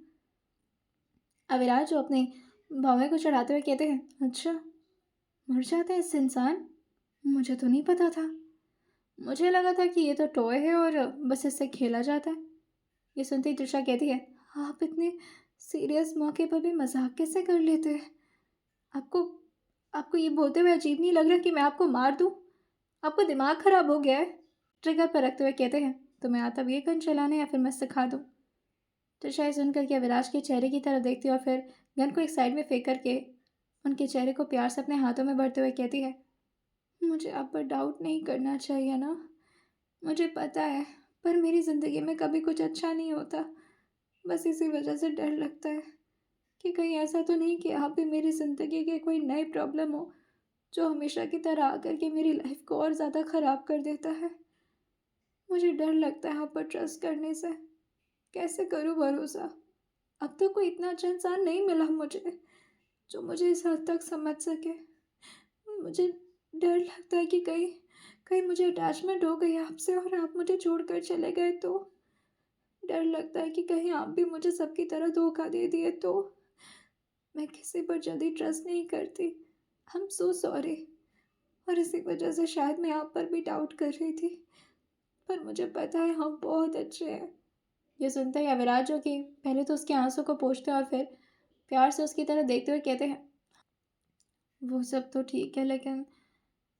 अविनाश जो अपने भावे को चढ़ाते हुए कहते हैं, अच्छा, मर जाता है इससे इंसान, मुझे तो नहीं पता था। मुझे लगा था कि ये तो टॉय है और बस इससे खेला जाता है। ये सुनते ही त्रिशा कहती है, आप इतने सीरियस मौके पर भी मजाक कैसे कर लेते हैं। आपको आपको ये बोलते हुए अजीब नहीं लग रहा कि मैं आपको मार दूँ? आपका दिमाग खराब हो गया है। ट्रिगर पर रखते हुए कहते हैं, तुम्हें आता भी है गन चलाने या फिर मैं सिखा दूँ। त्रिशा ये सुनकर के अविनाश के चेहरे की तरफ देखती है और फिर गन को एक साइड में फेंक करके उनके चेहरे को प्यार से अपने हाथों में भरते हुए कहती है, मुझे आप पर डाउट नहीं करना चाहिए ना। मुझे पता है, पर मेरी ज़िंदगी में कभी कुछ अच्छा नहीं होता। बस इसी वजह से डर लगता है कि कहीं ऐसा तो नहीं कि आप भी मेरी ज़िंदगी की कोई नई प्रॉब्लम हो जो हमेशा की तरह आकर के मेरी लाइफ को और ज़्यादा ख़राब कर देता है। मुझे डर लगता है आप पर ट्रस्ट करने से। कैसे करूँ भरोसा? अब तक कोई इतना अच्छा इंसान नहीं मिला मुझे जो मुझे इस हद तक समझ सके। मुझे डर लगता है कि कहीं कहीं मुझे अटैचमेंट हो गई आपसे और आप मुझे छोड़कर चले गए तो। डर लगता है कि कहीं आप भी मुझे सबकी तरह धोखा दे दिए तो। मैं किसी पर जल्दी ट्रस्ट नहीं करती। I am so sorry. और इसी वजह से शायद मैं आप पर भी डाउट कर रही थी, पर मुझे पता है हम बहुत अच्छे हैं। ये सुनते ही अविराज जो कि पहले तो उसके आंसू को पोंछते हैं और फिर प्यार से उसकी तरफ देखते हुए कहते हैं, वो सब तो ठीक है, लेकिन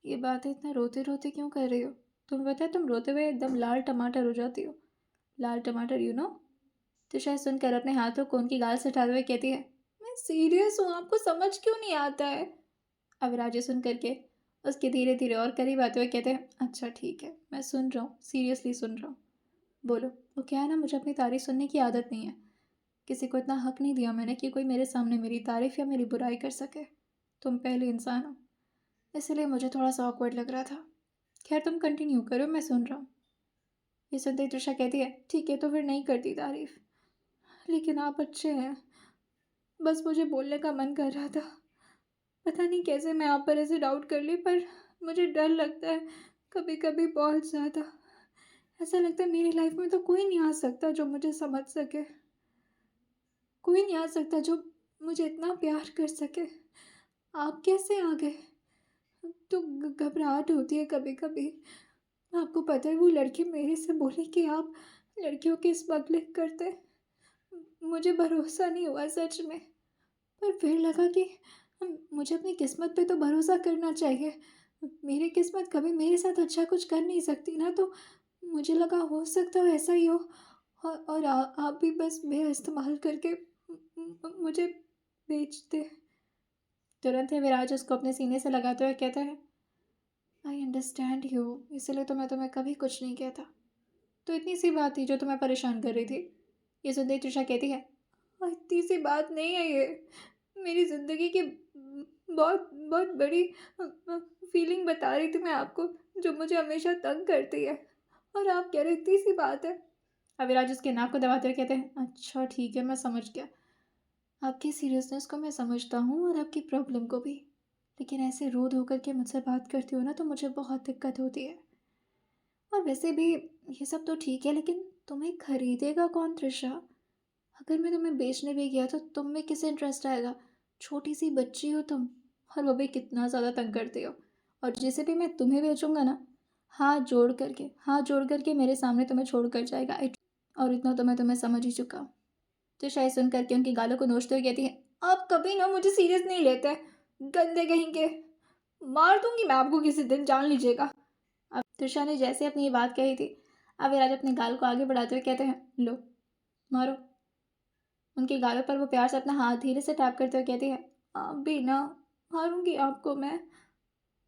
ये बातें इतना रोते रोते क्यों कर रही हो। तुम्हें पता है तुम रोते हुए एकदम लाल टमाटर हो जाती हो। लाल टमाटर, यू नो। तो शायद सुनकर अपने हाथों को उनकी गाल से उठाते हुए कहती है, मैं सीरियस हूँ, आपको समझ क्यों नहीं आता है। अविराज ये सुन करके उसके धीरे धीरे और करीब आते हुए कहते हैं, अच्छा ठीक है, मैं सुन रहा हूँ, सीरियसली सुन रहा हूँ, बोलो। वो क्या है ना, मुझे अपनी तारीफ सुनने की आदत नहीं है। किसी को इतना हक नहीं दिया मैंने कि कोई मेरे सामने मेरी तारीफ या मेरी बुराई कर सके। तुम पहले इंसान हो, इसलिए मुझे थोड़ा सा ऑकवर्ड लग रहा था। खैर तुम कंटिन्यू करो, मैं सुन रहा हूँ। ये सुनते ही त्रिशा कहती है, ठीक है तो फिर नहीं करती तारीफ, लेकिन आप अच्छे हैं। बस मुझे बोलने का मन कर रहा था। पता नहीं कैसे मैं आप पर ऐसे डाउट कर ली, पर मुझे डर लगता है कभी कभी बहुत ज़्यादा। ऐसा लगता है मेरी लाइफ में तो कोई नहीं आ सकता जो मुझे समझ सके, कोई नहीं आ सकता जो मुझे इतना प्यार कर सके। आप कैसे आ गए। तो घबराहट होती है कभी कभी। आपको पता है वो लड़की मेरे से बोली कि आप लड़कियों की स्मगलिंग करते। मुझे भरोसा नहीं हुआ सच में, पर फिर लगा कि मुझे अपनी किस्मत पे तो भरोसा करना चाहिए। मेरी किस्मत कभी मेरे साथ अच्छा कुछ कर नहीं सकती ना, तो मुझे लगा हो सकता है ऐसा ही हो। और आप भी बस मेरा इस्तेमाल करके मुझे बेच दे। तुरंत ही विराज उसको अपने सीने से लगाते हुए कहता है, आई अंडरस्टैंड यू, इसलिए तो मैं तुम्हें कभी कुछ नहीं कहता। तो इतनी सी बात थी जो तुम्हें परेशान कर रही थी। ये सुनते ही त्रिशा कहती है, इतनी सी बात नहीं है ये, मेरी ज़िंदगी की बहुत बहुत बड़ी फीलिंग बता रही थी मैं आपको, जो मुझे हमेशा तंग करती है, और आप कह रहे इतनी सी बात है। अविराज उसके नाक को दबाते हुए कहते हैं, अच्छा ठीक है, मैं समझ गया। आपकी सीरियसनेस को मैं समझता हूँ और आपकी प्रॉब्लम को भी। लेकिन ऐसे रो धो कर के मुझसे बात करती हो ना तो मुझे बहुत दिक्कत होती है। और वैसे भी ये सब तो ठीक है, लेकिन तुम्हें खरीदेगा कौन तृषा? अगर मैं तुम्हें बेचने भी गया तो तुम में किसे इंटरेस्ट आएगा? छोटी सी बच्ची हो तुम, और वो भी कितना ज़्यादा तंग करती हो। और जिसे भी मैं तुम्हें बेचूंगा ना, हाथ जोड़ करके मेरे सामने तुम्हें छोड़ कर जाएगा। और इतना तो मैं तुम्हें समझ ही चुका हूँ। तो शायद सुन करके उनकी गालों को नोचते हुए कहती है, आप कभी ना मुझे सीरियस नहीं लेते, गंदे कहीं के। मार दूंगी मैं आपको किसी दिन, जान लीजिएगा। अब त्रिशा ने जैसे अपनी ये बात कही थी, अविराज अपने गाल को आगे बढ़ाते हुए कहते हैं, लो मारो। उनके गालों पर वो प्यार से अपना हाथ धीरे से टैप करते हुए कहती है, आप भी ना, मारूंगी आपको मैं,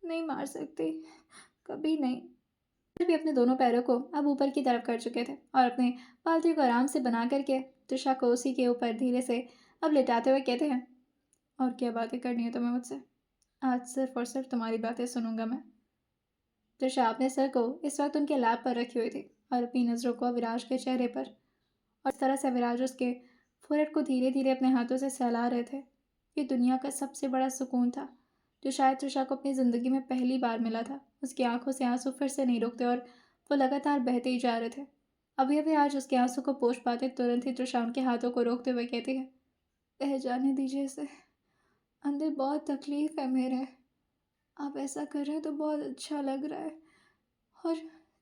नहीं मार सकती, कभी नहीं। फिर भी अपने दोनों पैरों को अब ऊपर की तरफ कर चुके थे और अपने पालतू को आराम से बना करके त्रिशा को उसी के ऊपर धीरे से अब लेटाते हुए कहते हैं, और क्या बातें करनी है तुम्हें मुझसे? आज सिर्फ और सिर्फ तुम्हारी बातें सुनूंगा मैं। त्रिशा अपने सर को इस वक्त उनके लैब पर रखी हुई थी और अपनी नज़रों को विराज के चेहरे पर, और इस तरह से विराज उसके फोrehead को धीरे धीरे अपने हाथों से सहला रहे थे। ये दुनिया का सबसे बड़ा सुकून था जो शायद त्रिशा को अपनी ज़िंदगी में पहली बार मिला था। उसकी आंखों से आंसू फिर से नहीं रुकते और वो लगातार बहते ही जा रहे थे। अभी अभी आज उसके आंसू को पोंछ पाते तुरंत ही त्रिशा उनके हाथों को रोकते हुए कहती है, बह जाने दीजिए इसे, अंदर बहुत तकलीफ है मेरे, आप ऐसा कर रहे हैं तो बहुत अच्छा लग रहा है, और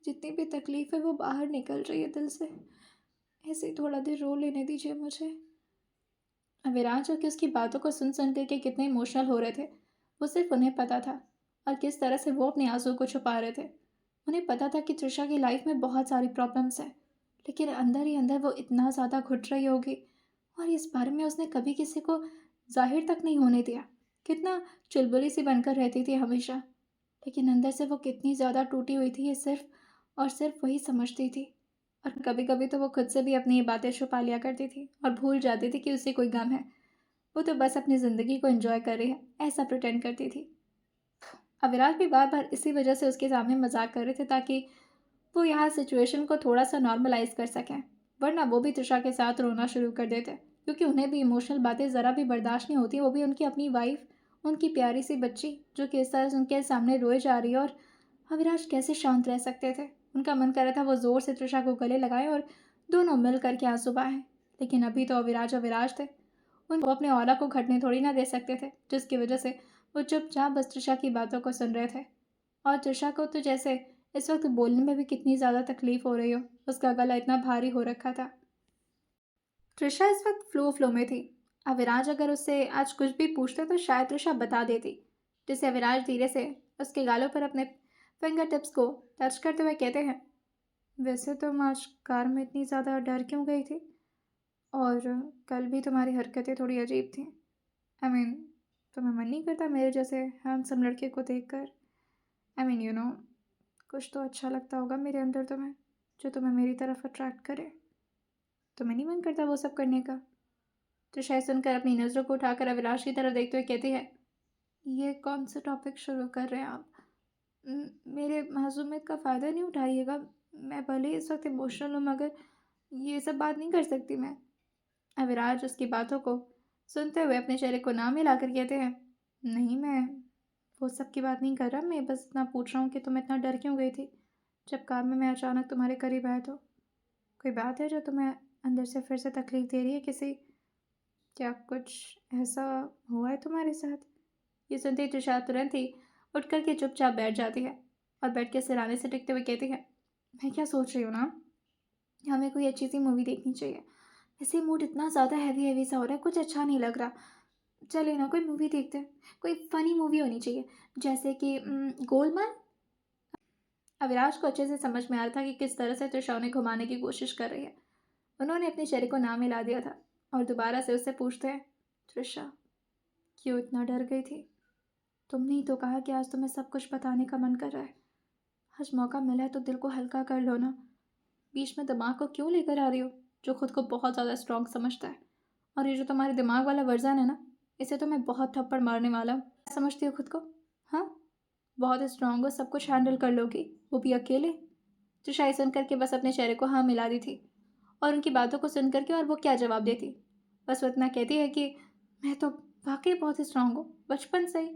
जितनी भी तकलीफ है वो बाहर निकल रही है दिल से। ऐसे ही थोड़ा देर रो लेने दीजिए मुझे। विराज, जो कि उसकी बातों को सुन सुन करके कितने इमोशनल हो रहे थे, वो सिर्फ उन्हें पता था, और किस तरह से वो अपने आंसू को छुपा रहे थे। उन्हें पता था कि त्रिशा की लाइफ में बहुत सारी प्रॉब्लम्स हैं, लेकिन अंदर ही अंदर वो इतना ज़्यादा घुट रही होगी, और इस बारे में उसने कभी किसी को जाहिर तक नहीं होने दिया। कितना चुलबुली सी बनकर रहती थी हमेशा, लेकिन अंदर से वो कितनी ज़्यादा टूटी हुई थी ये सिर्फ और सिर्फ वही समझती थी। और कभी कभी तो वो खुद से भी अपनी ये बातें छुपा लिया करती थी और भूल जाती थी कि उसे कोई गम है। वो तो बस अपनी ज़िंदगी को एंजॉय कर रही है, ऐसा प्रिटेंड करती थी। अविराज भी बार बार इसी वजह से उसके सामने मजाक कर रहे थे ताकि वो यहाँ सिचुएशन को थोड़ा सा नॉर्मलाइज कर सकें, वरना वो भी त्रिशा के साथ रोना शुरू कर देते, क्योंकि उन्हें भी इमोशनल बातें ज़रा भी बर्दाश्त नहीं होती। वो भी उनकी अपनी वाइफ, उनकी प्यारी सी बच्ची जो कि इस तरह से उनके सामने रोए जा रही है, और अविराज कैसे शांत रह सकते थे? उनका मन कर रहा था वो ज़ोर से त्रिशा को गले लगाए और दोनों मिल करके आंसू बहाएं, लेकिन अभी तो अविराज अविराज थे। उनको अपने ऑरा को घटने थोड़ी ना दे सकते थे, जिसकी वजह से वो चुपचाप बस त्रिशा की बातों को सुन रहे थे। और त्रिशा को तो जैसे इस वक्त बोलने में भी कितनी ज़्यादा तकलीफ हो रही हो, उसका गला इतना भारी हो रखा था। त्रिशा इस वक्त फ्लो में थी। अविराज अगर उससे आज कुछ भी पूछते तो शायद त्रिशा बता देती, जिसे अविराज धीरे से उसके गालों पर अपने फिंगर टिप्स को टच करते हुए कहते हैं, वैसे तुम आज कार में इतनी ज़्यादा डर क्यों गई थी? और कल भी तुम्हारी हरकतें थोड़ी अजीब थी। आई मीन, तुम्हें मन नहीं करता मेरे जैसे हैंडसम लड़के को देखकर? आई मीन यू नो, कुछ तो अच्छा लगता होगा मेरे अंदर तुम्हें, जो तुम्हें मेरी तरफ अट्रैक्ट करे। तुम्हें नहीं मन करता वो सब करने का? तो शायद सुनकर अपनी नज़रों को उठाकर अविनाश की तरफ देखते हुए कहती है, ये कौन सा टॉपिक शुरू कर रहे हैं आप? मेरे मासूमियत का फ़ायदा नहीं उठाइएगा। मैं भले ही इस वक्त इमोशनल हूँ, मगर ये सब बात नहीं कर सकती मैं। अविराज उसकी बातों को सुनते हुए अपने चेहरे को ना मिलाकर कहते हैं, नहीं, मैं वो सब की बात नहीं कर रहा, मैं बस इतना पूछ रहा हूँ कि तुम इतना डर क्यों गई थी जब कार में मैं अचानक तुम्हारे करीब आया तो? कोई बात है जो तुम्हें अंदर से फिर से तकलीफ दे रही है किसी? क्या कुछ ऐसा हुआ है तुम्हारे साथ? ये सुनते ही तुषार तुरंत ही उठ करके चुपचाप बैठ जाती है और बेड के सिराने से टिकते हुए कहती है, मैं क्या सोच रही हूँ ना, हमें कोई अच्छी सी मूवी देखनी चाहिए। ऐसे मूड इतना ज़्यादा हैवी हैवी सा हो रहा है, कुछ अच्छा नहीं लग रहा। चलिए ना, कोई मूवी देखते हैं। कोई फ़नी मूवी होनी चाहिए, जैसे कि गोलमाल। अविनाश को अच्छे से समझ में आ रहा था कि किस तरह से त्रिशा उन्हें घुमाने की कोशिश कर रही है। उन्होंने अपने चेहरे को ना मिला दिया था और दोबारा से उससे पूछते हैं, त्रिशा, क्यों इतना डर गई थी? तुमने ही तो कहा कि आज तुम्हें सब कुछ बताने का मन कर रहा है। आज मौका मिला है तो दिल को हल्का कर लो ना। बीच में दिमाग को क्यों लेकर आ रही हो, जो खुद को बहुत ज़्यादा स्ट्रांग समझता है? और ये जो तुम्हारे दिमाग वाला वर्जन है ना, इसे तो मैं बहुत थप्पड़ मारने वाला हूँ। समझती हो खुद को? हाँ, बहुत स्ट्रांग हो, सब कुछ हैंडल कर लोगी, वो भी अकेले? तो शायद सुन करके बस अपने चेहरे को हाँ मिला दी थी, और उनकी बातों को सुन करके और वो क्या जवाब देती? बस वो इतना कहती है कि मैं तो वाकई बहुत स्ट्रांग हूँ, बचपन से ही।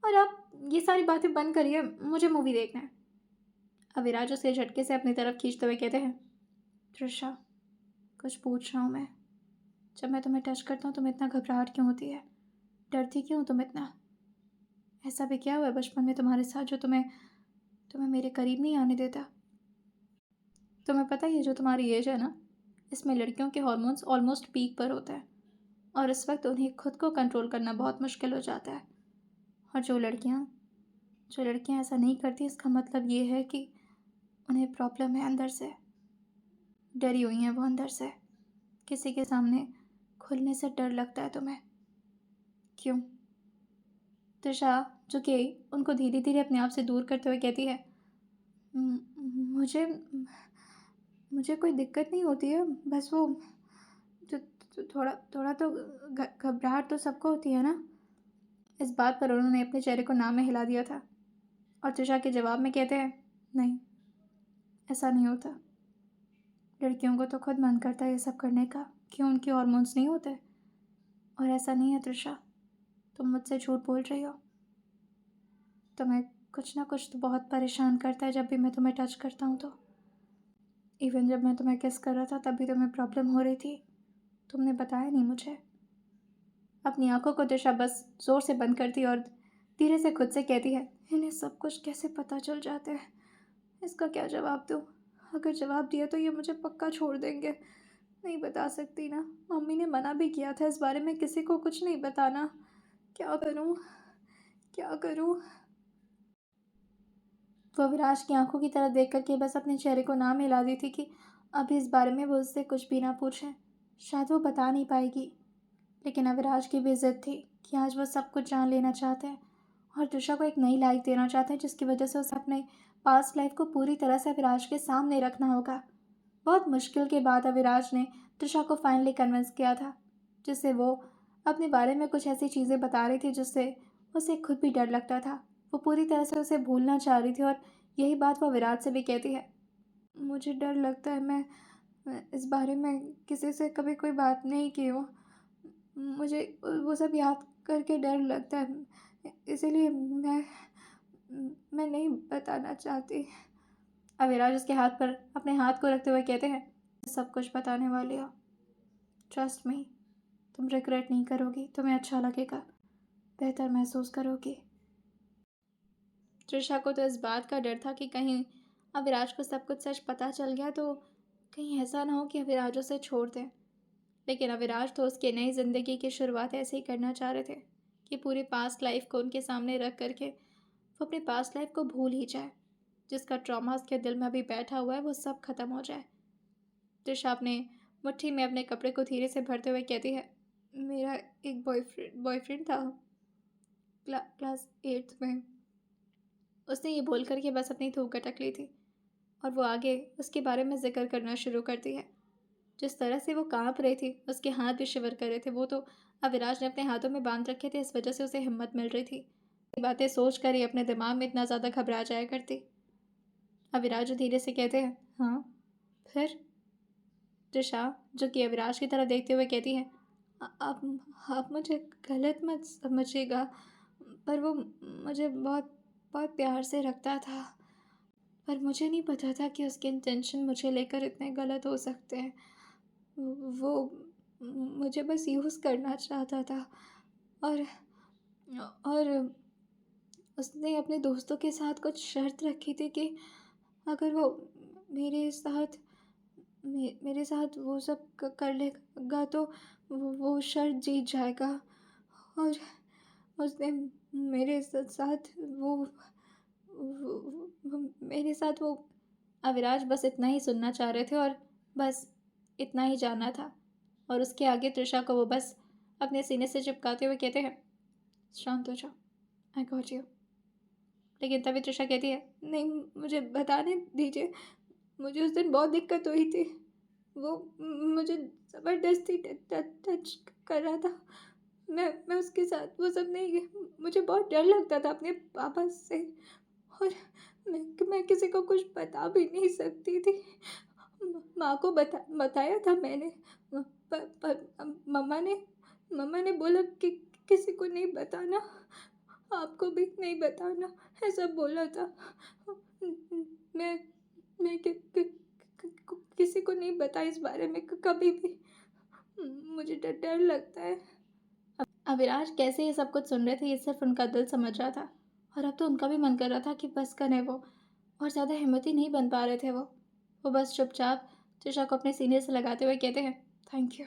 और आप ये सारी बातें बंद करिए, मुझे मूवी देखना है। अविराज उसे झटके से अपनी तरफ खींचते हुए कहते हैं, तृषा, कुछ पूछ रहा हूँ मैं। जब मैं तुम्हें टच करता हूँ तुम्हें इतना घबराहट क्यों होती है? डरती क्यों हो तुम इतना? ऐसा भी क्या हुआ है बचपन में तुम्हारे साथ जो तुम्हें तुम्हें मेरे करीब नहीं आने देता? तुम्हें पता है ये जो तुम्हारी एज है ना, इसमें लड़कियों के हॉर्मोन्स ऑलमोस्ट पीक पर होते हैं और इस वक्त उन्हें खुद को कंट्रोल करना बहुत मुश्किल हो जाता है। और जो लड़कियां ऐसा नहीं करती इसका मतलब ये है कि उन्हें प्रॉब्लम है अंदर से। डरी हुई हैं वो अंदर से। किसी के सामने खुलने से डर लगता है तुम्हें। क्यों? त्रिशा, जो कि उनको धीरे धीरे अपने आप से दूर करते हुए कहती है, "म- मुझे मुझे कोई दिक्कत नहीं होती है, बस वो थोड़ा थोड़ा तो घबराहट तो सबको होती है ना।" इस बात पर उन्होंने अपने चेहरे को नाम में हिला दिया था और त्रिशा के जवाब में कहते हैं, नहीं, ऐसा नहीं होता। लड़कियों को तो खुद मन करता है ये सब करने का। क्यों, उनके हॉर्मोन्स नहीं होते? और ऐसा नहीं है त्रिशा, तुम मुझसे झूठ बोल रही हो। तुम्हें कुछ ना कुछ तो बहुत परेशान करता है जब भी मैं तुम्हें टच करता हूँ तो। इवन जब मैं तुम्हें किस कर रहा था तब भी तुम्हें प्रॉब्लम हो रही थी, तुमने बताया नहीं मुझे। अपनी आंखों को त्रिशा बस जोर से बंद करती और धीरे से खुद से कहती है, इन्हें सब कुछ कैसे पता चल जाते हैं? इसका क्या जवाब दूँ? अगर जवाब दिया तो ये मुझे पक्का छोड़ देंगे। नहीं बता सकती ना, मम्मी ने मना भी किया था इस बारे में किसी को कुछ नहीं बताना। क्या करूँ, क्या करूँ? वो विराज की आंखों की तरफ देख करके बस अपने चेहरे को ना मिला दी थी कि अभी इस बारे में वो उससे कुछ भी ना पूछें, शायद वो बता नहीं पाएगी। लेकिन अविराज की भी जिद थी कि आज वो सब कुछ जान लेना चाहते हैं और त्रिशा को एक नई लाइफ देना चाहते हैं जिसकी वजह से उसे अपने पास्ट लाइफ को पूरी तरह से अविराज के सामने रखना होगा। बहुत मुश्किल के बाद अविराज ने त्रिशा को फाइनली कन्विंस किया था, जिससे वो अपने बारे में कुछ ऐसी चीज़ें बता रही थी जिससे उसे खुद भी डर लगता था। वो पूरी तरह से उसे भूलना चाह रही थी और यही बात वो विराज से भी कहती है, मुझे डर लगता है, मैं इस बारे में किसी से कभी कोई बात नहीं की हूँ। मुझे वो सब याद करके डर लगता है, इसीलिए मैं नहीं बताना चाहती। अविराज उसके हाथ पर अपने हाथ को रखते हुए कहते हैं, सब कुछ बताने वाली हो, ट्रस्ट मी, तुम रिग्रेट नहीं करोगी, तुम्हें अच्छा लगेगा, बेहतर महसूस करोगी। त्रिशा को तो इस बात का डर था कि कहीं अविराज को सब कुछ सच पता चल गया तो कहीं ऐसा ना हो कि अविराज उसे छोड़ दे। लेकिन अविराज तो उसकी नई ज़िंदगी की शुरुआत ऐसे ही करना चाह रहे थे कि पूरी पास्ट लाइफ को उनके सामने रख करके वो अपनी पास्ट लाइफ को भूल ही जाए। जिसका ट्रॉमा उसके दिल में अभी बैठा हुआ है वो सब खत्म हो जाए। त्रिशा अपने मुट्ठी में अपने कपड़े को धीरे से भरते हुए कहती है, मेरा एक बॉयफ्रेंड था क्लास 8th में। उसने ये बोल कर के बस अपनी थूक अटक ली थी और वो आगे उसके बारे में जिक्र करना शुरू करती है। जिस तरह से वो कांप रही थी, उसके हाथ भी शिवर कर रहे थे। वो तो अविराज ने अपने हाथों में बांध रखे थे, इस वजह से उसे हिम्मत मिल रही थी। ये बातें सोच कर ही अपने दिमाग में इतना ज़्यादा घबरा जाया करती। अविराज धीरे से कहते हैं, हाँ फिर? त्रिशा, जो कि अविराज की तरफ देखते हुए कहती है, आप मुझे गलत मत समझिएगा, पर वो मुझे बहुत बहुत प्यार से रखता था। पर मुझे नहीं पता था कि उसके इंटेंशन मुझे लेकर इतने गलत हो सकते हैं। वो मुझे बस यूज़ करना चाहता था और और उसने अपने दोस्तों के साथ कुछ शर्त रखी थी कि अगर वो मेरे साथ मेरे साथ वो सब कर लेगा तो वो शर्त जीत जाएगा। और उसने मेरे साथ मेरे साथ वो अविराज बस इतना ही सुनना चाह रहे थे और बस इतना ही जानना था। और उसके आगे त्रिशा को वो बस अपने सीने से चिपकाते हुए कहते हैं, शांत हो जाओ, आई गॉट यू। लेकिन तभी त्रिशा कहती है, नहीं, मुझे बताने दीजिए, मुझे उस दिन बहुत दिक्कत हुई थी। वो मुझे ज़बरदस्ती टच कर रहा था। मैं उसके साथ वो सब नहीं, मुझे बहुत डर लगता था अपने पापा से और मैं किसी को कुछ बता भी नहीं सकती थी। माँ को बताया था मैंने, पर मम्मा ने बोला कि किसी को नहीं बताना। आपको भी नहीं बताना ऐसा बोला था। मैं मैं किसी को नहीं बताई इस बारे में कभी भी। मुझे डर डर लगता है। अविनाश कैसे ये सब कुछ सुन रहे थे, ये सिर्फ उनका दिल समझ रहा था। और अब तो उनका भी मन कर रहा था कि बस करें वो, और ज़्यादा हिम्मत ही नहीं बन पा रहे थे वो बस चुपचाप त्रिशा को अपने सीने से लगाते हुए कहते हैं, थैंक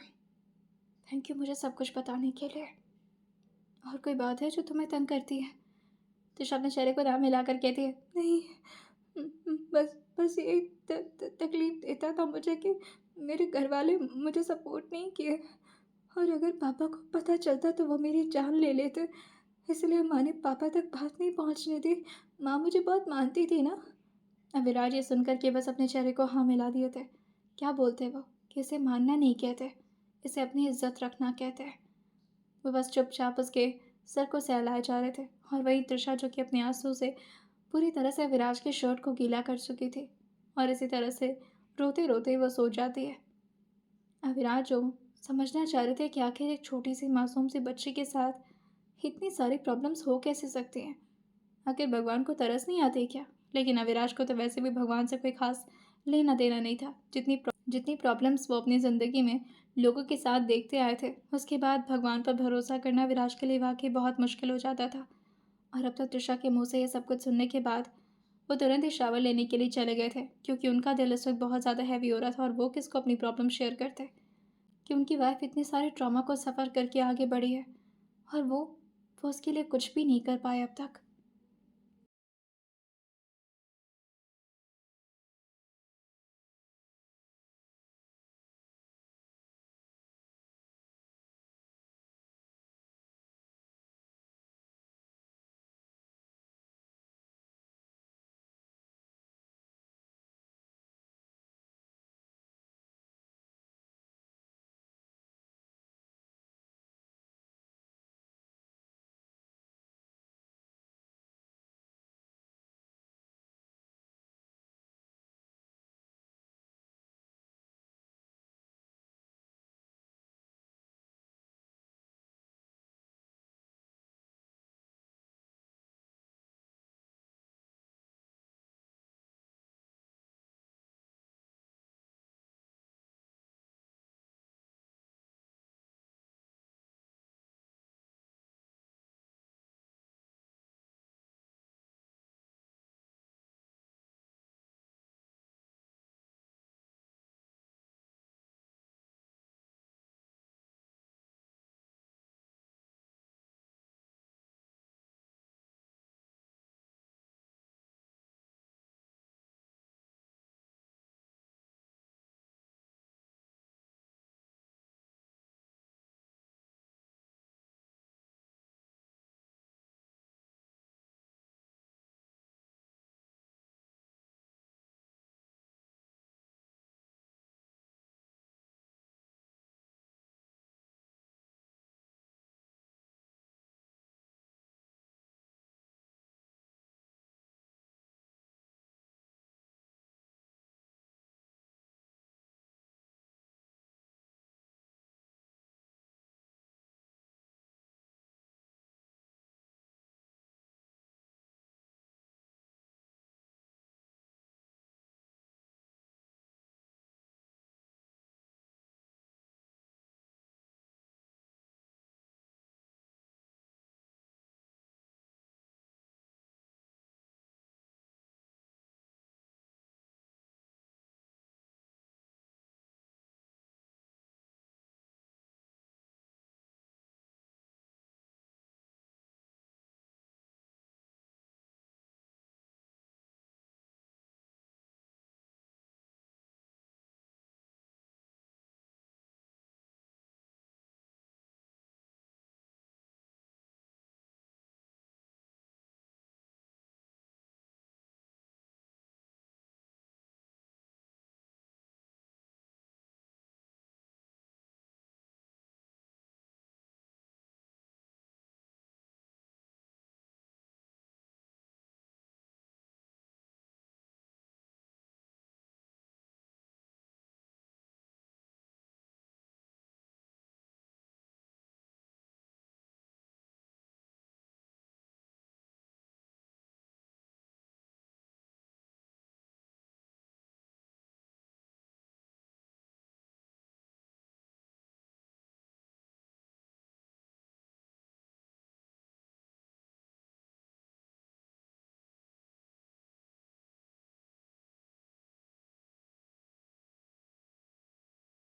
यू मुझे सब कुछ बताने के लिए। और कोई बात है जो तुम्हें तंग करती है? त्रिशा अपने चेहरे को ना मिलाकर कहती है, नहीं, बस बस यही तकलीफ देता था मुझे कि मेरे घर वाले मुझे सपोर्ट नहीं किए, और अगर पापा को पता चलता तो वो मेरी जान ले लेते। इसलिए माँ ने पापा तक बात नहीं पहुँचने दी। माँ मुझे बहुत मानती थी ना। अविराज ये सुनकर के बस अपने चेहरे को हाँ मिला दिए थे। क्या बोलते वो कि इसे मानना नहीं कहते, इसे अपनी इज्जत रखना कहते हैं। वो बस चुपचाप उसके सर को सहलाए जा रहे थे, और वहीं तृषा जो कि अपने आंसू से पूरी तरह से अविराज की शर्ट को गीला कर चुकी थी, और इसी तरह से रोते रोते वो सो जाती है। अविराज जो समझना चाह रहे थे कि आखिर एक छोटी सी मासूम सी बच्ची के साथ इतनी सारी प्रॉब्लम्स हो कैसे सकती हैं। आखिर भगवान को तरस नहीं आती क्या? लेकिन अविराज को तो वैसे भी भगवान से कोई खास लेना देना नहीं था। जितनी प्रॉब्लम्स वो अपनी ज़िंदगी में लोगों के साथ देखते आए थे, उसके बाद भगवान पर भरोसा करना विराज के लिए वाकई बहुत मुश्किल हो जाता था। और अब तो त्रिशा के मुंह से ये सब कुछ सुनने के बाद वो तुरंत ही शावर लेने के लिए चले गए थे, क्योंकि उनका दिल इस वक्त बहुत ज़्यादा हैवी हो रहा था, और वो किसको अपनी प्रॉब्लम शेयर करते कि उनकी वाइफ इतने सारे ट्रॉमा को सफ़र करके आगे बढ़ी है, और वो उसके लिए कुछ भी नहीं कर पाए अब तक।